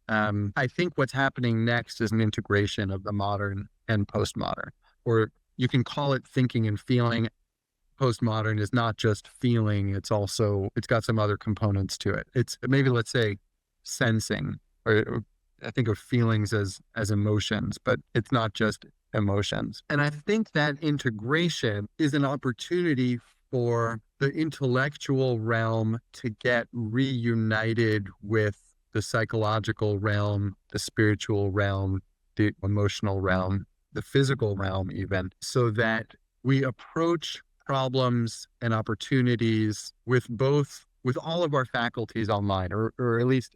I think what's happening next is an integration of the modern and postmodern, or you can call it thinking and feeling. Postmodern is not just feeling, it's got some other components to it. It's maybe, let's say, sensing, or I think of feelings as emotions, but it's not just emotions. And I think that integration is an opportunity for the intellectual realm to get reunited with the psychological realm, the spiritual realm, the emotional realm, the physical realm even, so that we approach problems and opportunities with all of our faculties online, or at least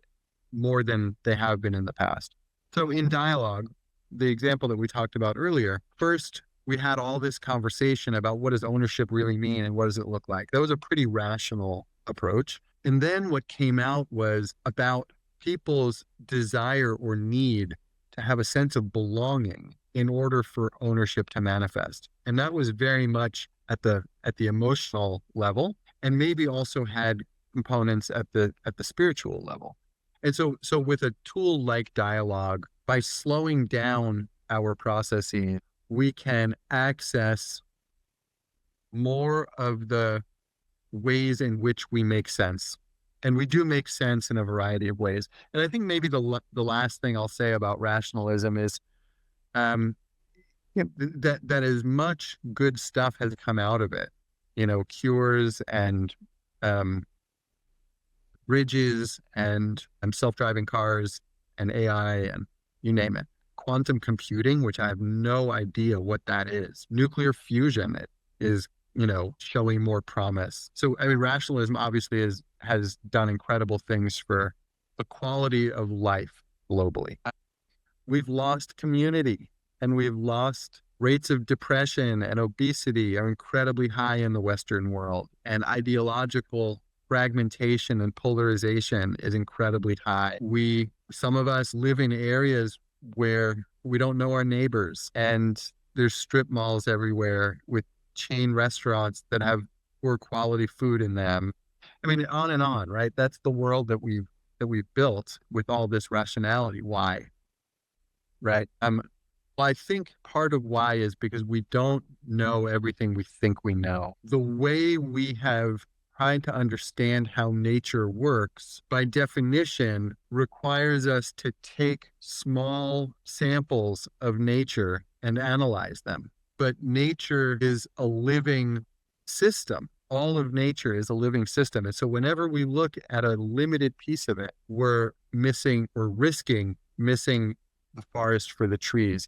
more than they have been in the past. So in dialogue, the example that we talked about earlier, first, we had all this conversation about what does ownership really mean and what does it look like. That was a pretty rational approach. And then what came out was about people's desire or need to have a sense of belonging in order for ownership to manifest. And that was very much at the emotional level, and maybe also had components at the spiritual level. And so with a tool like dialogue, by slowing down our processing, we can access more of the ways in which we make sense. And we do make sense in a variety of ways. And I think maybe the last thing I'll say about rationalism is that as much good stuff has come out of it, cures and bridges and self-driving cars and AI and you name it. Quantum computing, which I have no idea what that is. Nuclear fusion is showing more promise. So, I mean, rationalism obviously has done incredible things for the quality of life globally. We've lost community, and we've lost rates of depression and obesity are incredibly high in the Western world, and ideological fragmentation and polarization is incredibly high. Some of us live in areas where we don't know our neighbors, and there's strip malls everywhere with chain restaurants that have poor quality food in them. I mean, on and on, right? That's the world that we've built with all this rationality. Why? Right? Well, I think part of why is because we don't know everything we think we know. The way we have tried to understand how nature works, by definition, requires us to take small samples of nature and analyze them. But nature is a living system. All of nature is a living system. And so whenever we look at a limited piece of it, we're risking missing the forest for the trees.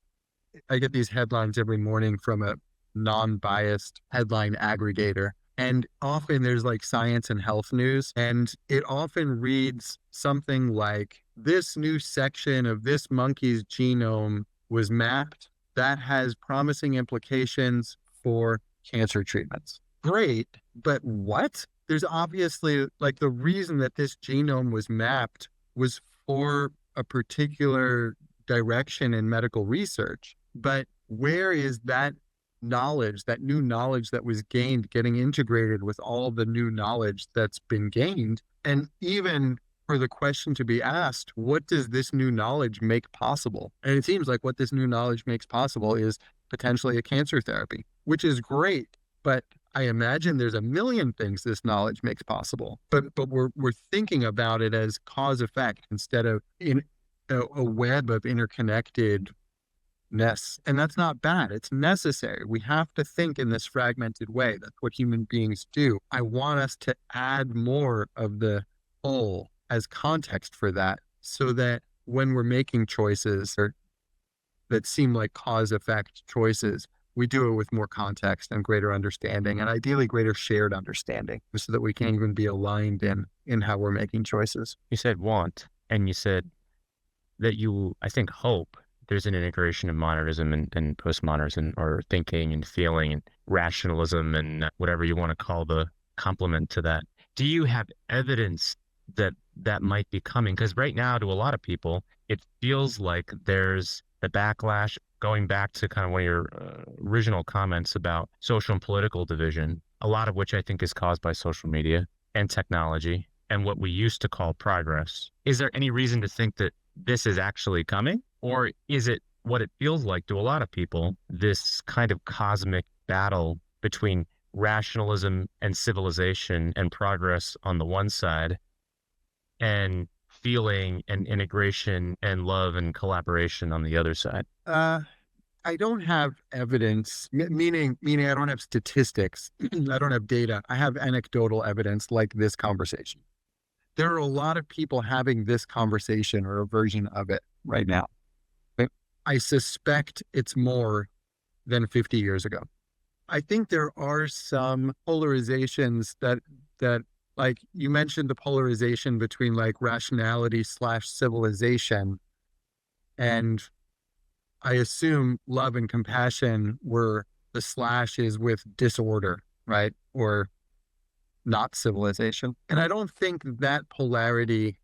I get these headlines every morning from a non-biased headline aggregator. And often there's like science and health news, and it often reads something like, this new section of this monkey's genome was mapped that has promising implications for cancer treatments. Great, but what? There's obviously, like, the reason that this genome was mapped was for a particular direction in medical research. But where is that knowledge, that new knowledge that was gained, getting integrated with all the new knowledge that's been gained? And even for the question to be asked, what does this new knowledge make possible? And it seems like what this new knowledge makes possible is potentially a cancer therapy, which is great. But I imagine there's a million things this knowledge makes possible. But we're thinking about it as cause effect instead of in a web of interconnected ness. And that's not bad. It's necessary. We have to think in this fragmented way. That's what human beings do. I want us to add more of the whole as context for that, so that when we're making choices that seem like cause effect choices, we do it with more context and greater understanding, and ideally greater shared understanding, so that we can even be aligned in how we're making choices. You said want, and you said that I think, hope there's an integration of modernism and postmodernism, or thinking and feeling and rationalism and whatever you want to call the complement to that. Do you have evidence that might be coming? Because right now, to a lot of people, it feels like there's the backlash going back to kind of one of your original comments about social and political division, a lot of which I think is caused by social media and technology and what we used to call progress. Is there any reason to think that this is actually coming? Or is it what it feels like to a lot of people, this kind of cosmic battle between rationalism and civilization and progress on the one side, and feeling and integration and love and collaboration on the other side? I don't have evidence, meaning I don't have statistics. I don't have data. I have anecdotal evidence like this conversation. There are a lot of people having this conversation or a version of it right now. I suspect it's more than 50 years ago. I think there are some polarizations that like you mentioned, the polarization between like rationality / civilization. And I assume love and compassion were the slashes with disorder, right? Or not civilization. And I don't think that polarity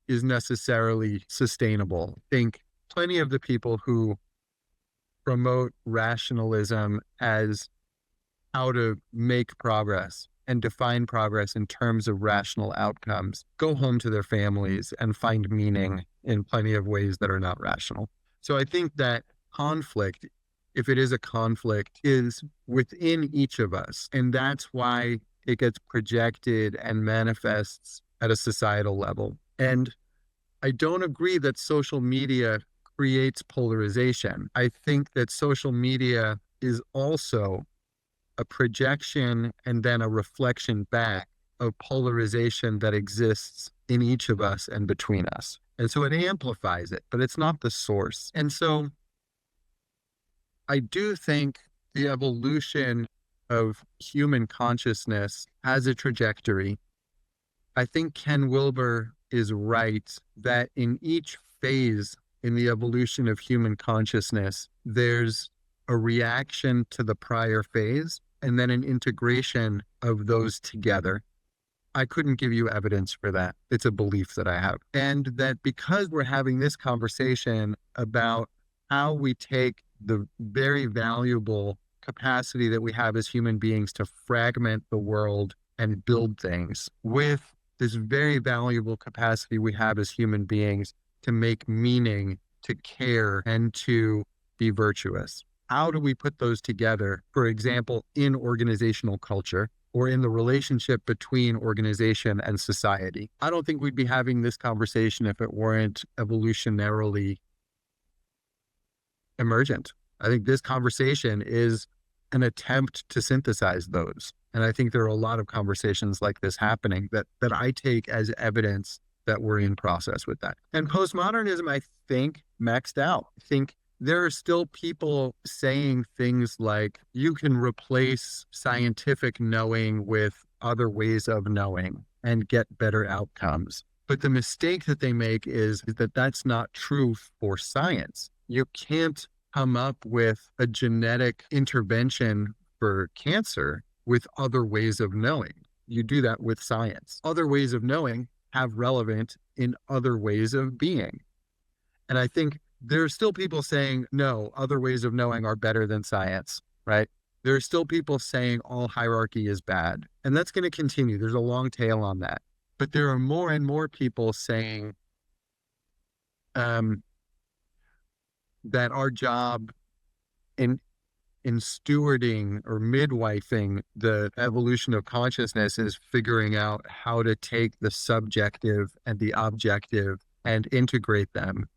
is necessarily sustainable. I think plenty of the people who promote rationalism as how to make progress and define progress in terms of rational outcomes go home to their families and find meaning in plenty of ways that are not rational. So I think that conflict, if it is a conflict, is within each of us. And that's why it gets projected and manifests at a societal level. And I don't agree that social media creates polarization. I think that social media is also a projection and then a reflection back of polarization that exists in each of us and between us. And so it amplifies it, but it's not the source. And so I do think the evolution of human consciousness has a trajectory. I think Ken Wilber is right that in each phase in the evolution of human consciousness, there's a reaction to the prior phase and then an integration of those together. I couldn't give you evidence for that. It's a belief that I have. And that because we're having this conversation about how we take the very valuable capacity that we have as human beings to fragment the world and build things with this very valuable capacity we have as human beings to make meaning, to care, and to be virtuous. How do we put those together, for example, in organizational culture or in the relationship between organization and society? I don't think we'd be having this conversation if it weren't evolutionarily emergent. I think this conversation is an attempt to synthesize those. And I think there are a lot of conversations like this happening that I take as evidence that we're in process with that. And postmodernism, I think, maxed out. I think there are still people saying things like you can replace scientific knowing with other ways of knowing and get better outcomes. But the mistake that they make is that that's not true for science. You can't come up with a genetic intervention for cancer with other ways of knowing. You do that with science. Other ways of knowing have relevance in other ways of being. And I think there are still people saying, no, other ways of knowing are better than science, right? There are still people saying all hierarchy is bad. And that's going to continue. There's a long tail on that. But there are more and more people saying that our job in stewarding or midwifing the evolution of consciousness is figuring out how to take the subjective and the objective and integrate them.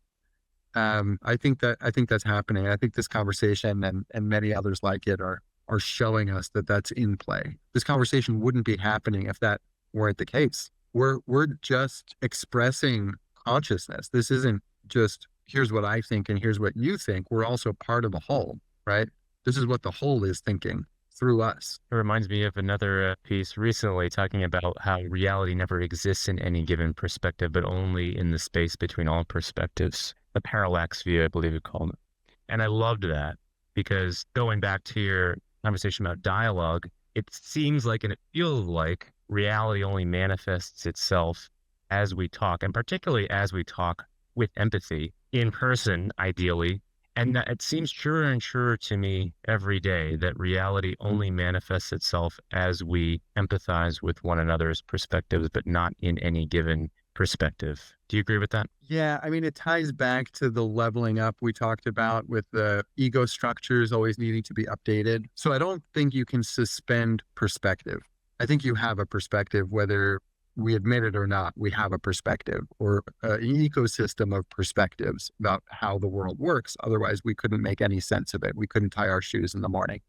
I think that's happening. I think this conversation and many others like it are showing us that that's in play. This conversation wouldn't be happening if that weren't the case. We're just expressing consciousness. This isn't just here's what I think and here's what you think. We're also part of a whole, right? This is what the whole is thinking through us. It reminds me of another piece recently talking about how reality never exists in any given perspective, but only in the space between all perspectives. A parallax view, I believe it called it. And I loved that because going back to your conversation about dialogue, it seems like and it feels like reality only manifests itself as we talk, and particularly as we talk with empathy in person, ideally, And that it seems truer and truer to me every day that reality only manifests itself as we empathize with one another's perspectives, but not in any given perspective. Do you agree with that? Yeah, I mean, it ties back to the leveling up we talked about with the ego structures always needing to be updated. So I don't think you can suspend perspective. I think you have a perspective, whether we admit it or not, we have a perspective or an ecosystem of perspectives about how the world works. Otherwise, we couldn't make any sense of it. We couldn't tie our shoes in the morning.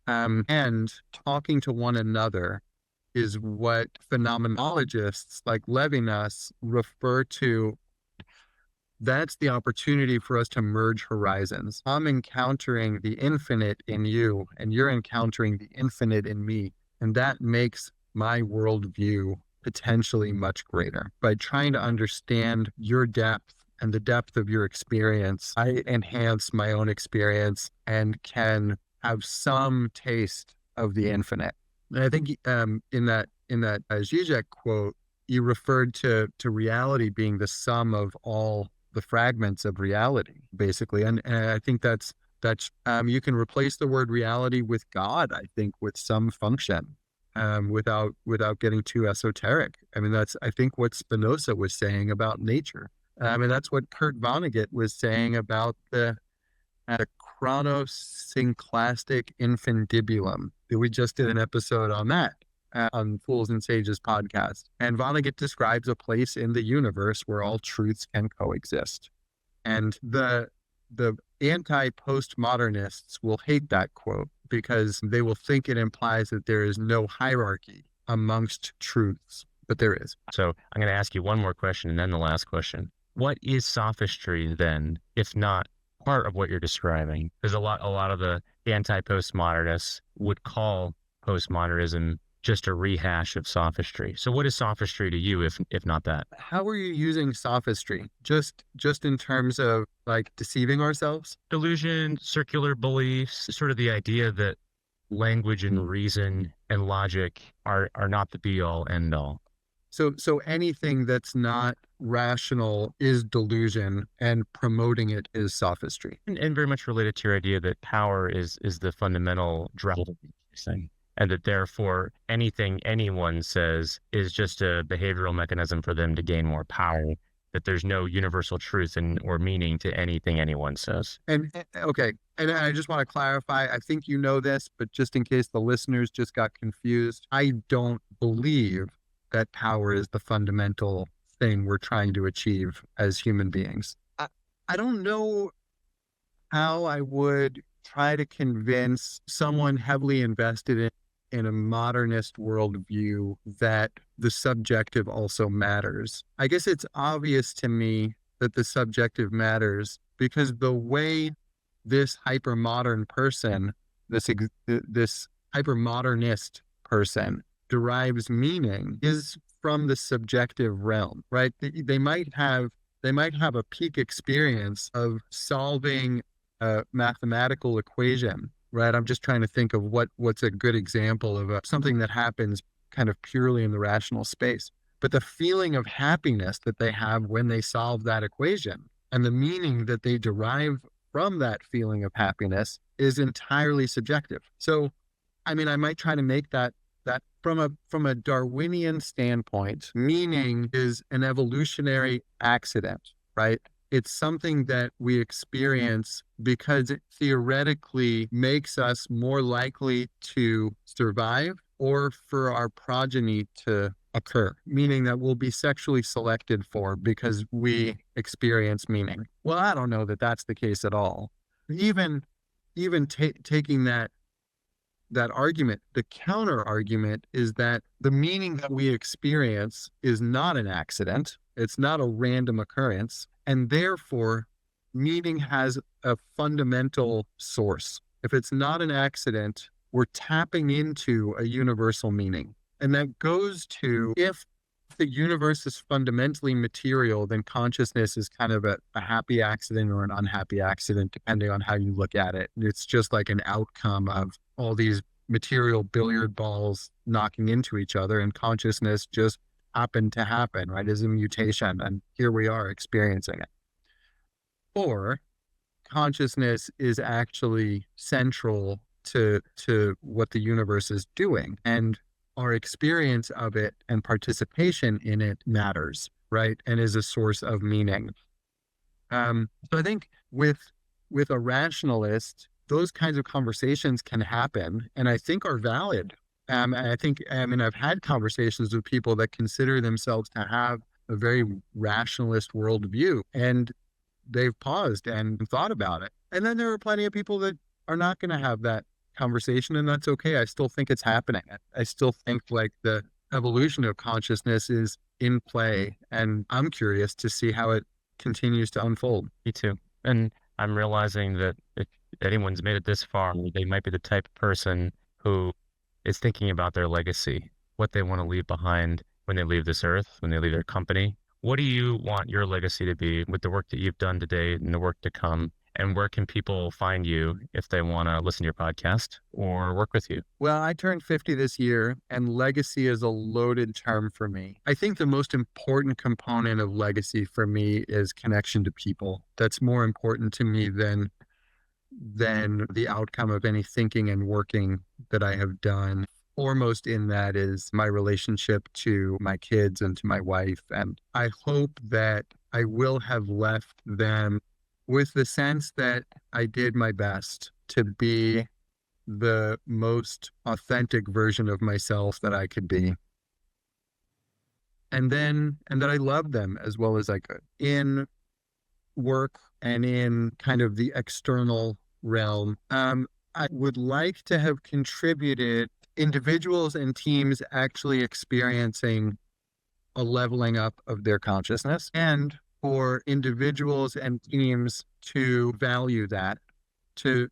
And talking to one another is what phenomenologists like Levinas refer to. That's the opportunity for us to merge horizons. I'm encountering the infinite in you, and you're encountering the infinite in me. And that makes my worldview potentially much greater. By trying to understand your depth and the depth of your experience, I enhance my own experience and can have some taste of the infinite. And I think in that Zizek quote, you referred to reality being the sum of all the fragments of reality, basically. And I think that's you can replace the word reality with God, I think, with some function, without getting too esoteric. I mean, that's, I think, what Spinoza was saying about nature. I mean, that's what Kurt Vonnegut was saying about the chronosynclastic infundibulum. We just did an episode on that on Fools and Sages podcast. And Vonnegut describes a place in the universe where all truths can coexist. And the anti-postmodernists will hate that quote because they will think it implies that there is no hierarchy amongst truths, but there is. So I'm going to ask you one more question and then the last question. What is sophistry then, if not part of what you're describing? There's a lot of the anti-postmodernists would call postmodernism just a rehash of sophistry. So what is sophistry to you, if not that? How are you using sophistry? Just in terms of like deceiving ourselves? Delusion, circular beliefs, sort of the idea that language and reason and logic are not the be all end all. So anything that's not rational is delusion, and promoting it is sophistry. And very much related to your idea that power is the fundamental driver thing. And that therefore anything anyone says is just a behavioral mechanism for them to gain more power, that there's no universal truth or meaning to anything anyone says. And okay, and I just want to clarify, I think you know this, but just in case the listeners just got confused, I don't believe that power is the fundamental thing we're trying to achieve as human beings. I don't know how I would try to convince someone heavily invested in a modernist worldview that the subjective also matters. I guess it's obvious to me that the subjective matters because the way this hypermodern person, this hypermodernist person derives meaning is from the subjective realm, right? They might have a peak experience of solving a mathematical equation, right? I'm just trying to think of what's a good example of something that happens kind of purely in the rational space. But the feeling of happiness that they have when they solve that equation and the meaning that they derive from that feeling of happiness is entirely subjective. So, I mean, I might try to make that from a Darwinian standpoint, meaning is an evolutionary accident, right? It's something that we experience because it theoretically makes us more likely to survive or for our progeny to occur, meaning that we'll be sexually selected for because we experience meaning. Well, I don't know that that's the case at all. Even taking that argument, the counter argument is that the meaning that we experience is not an accident. It's not a random occurrence. And therefore, meaning has a fundamental source. If it's not an accident, we're tapping into a universal meaning. And that goes to, if the universe is fundamentally material, then consciousness is kind of a happy accident or an unhappy accident, depending on how you look at it. It's just like an outcome of all these material billiard balls knocking into each other, and consciousness just happened to happen, right? As a mutation, and here we are experiencing it. Or consciousness is actually central to what the universe is doing, and our experience of it and participation in it matters, right? And is a source of meaning. So I think with a rationalist, those kinds of conversations can happen, and I think are valid. And I've had conversations with people that consider themselves to have a very rationalist worldview, and they've paused and thought about it. And then there are plenty of people that are not going to have that conversation, and that's okay. I still think it's happening. I still think like the evolution of consciousness is in play, and I'm curious to see how it continues to unfold. Me too. And I'm realizing that if anyone's made it this far, they might be the type of person who is thinking about their legacy, what they want to leave behind when they leave this earth, when they leave their company. What do you want your legacy to be with the work that you've done today and the work to come? And where can people find you if they want to listen to your podcast or work with you? Well, I turned 50 this year, and legacy is a loaded term for me. I think the most important component of legacy for me is connection to people. That's more important to me than the outcome of any thinking and working that I have done. Foremost in that is my relationship to my kids and to my wife. And I hope that I will have left them with the sense that I did my best to be the most authentic version of myself that I could be. And that I loved them as well as I could in work and in kind of the external realm. I would like to have contributed individuals and teams actually experiencing a leveling up of their consciousness, and for individuals and teams to value that, to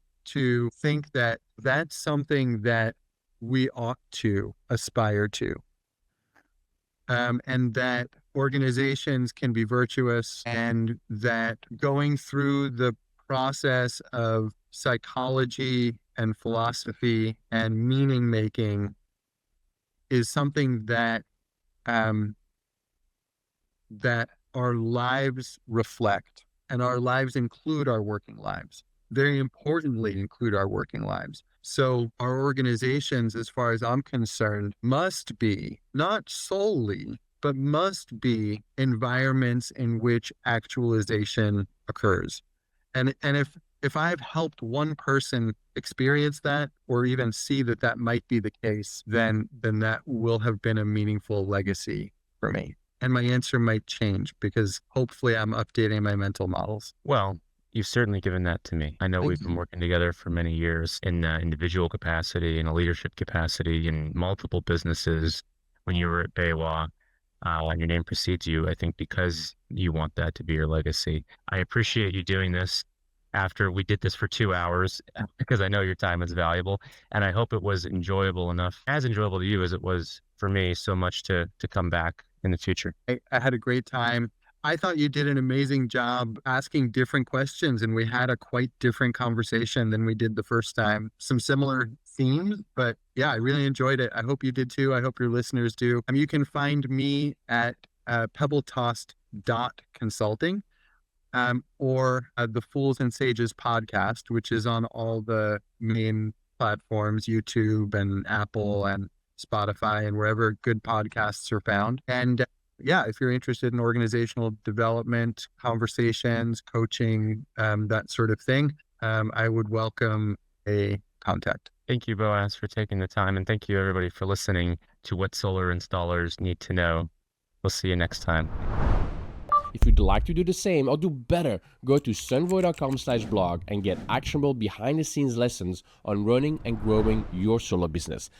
think that that's something that we ought to aspire to. And that organizations can be virtuous, and that going through the process of psychology and philosophy and meaning making is something that that our lives reflect, and our lives include our working lives. Very importantly, include our working lives. So our organizations, as far as I'm concerned, must be, not solely, but must be environments in which actualization occurs. And if I've helped one person experience that, or even see that that might be the case, then that will have been a meaningful legacy for me. And my answer might change because hopefully I'm updating my mental models. Well, you've certainly given that to me. I know we've been working together for many years in individual capacity, in a leadership capacity, in multiple businesses. When you were at Baywa, and your name precedes you, I think because you want that to be your legacy. I appreciate you doing this after we did this for 2 hours, because I know your time is valuable, and I hope it was enjoyable enough, as enjoyable to you as it was for me, so much to come back in the future. I had a great time. I thought you did an amazing job asking different questions, and we had a quite different conversation than we did the first time. Some similar themes, but yeah, I really enjoyed it. I hope you did too. I hope your listeners do. You can find me at pebbletossed.consulting, or the Fools and Sages podcast, which is on all the main platforms, YouTube and Apple and Spotify and wherever good podcasts are found. And yeah, if you're interested in organizational development, conversations, coaching, that sort of thing, I would welcome a contact. Thank you, Boaz, for taking the time. And thank you, everybody, for listening to What Solar Installers Need to Know. We'll see you next time. If you'd like to do the same or do better, go to sunvoy.com/blog and get actionable behind-the-scenes lessons on running and growing your solar business.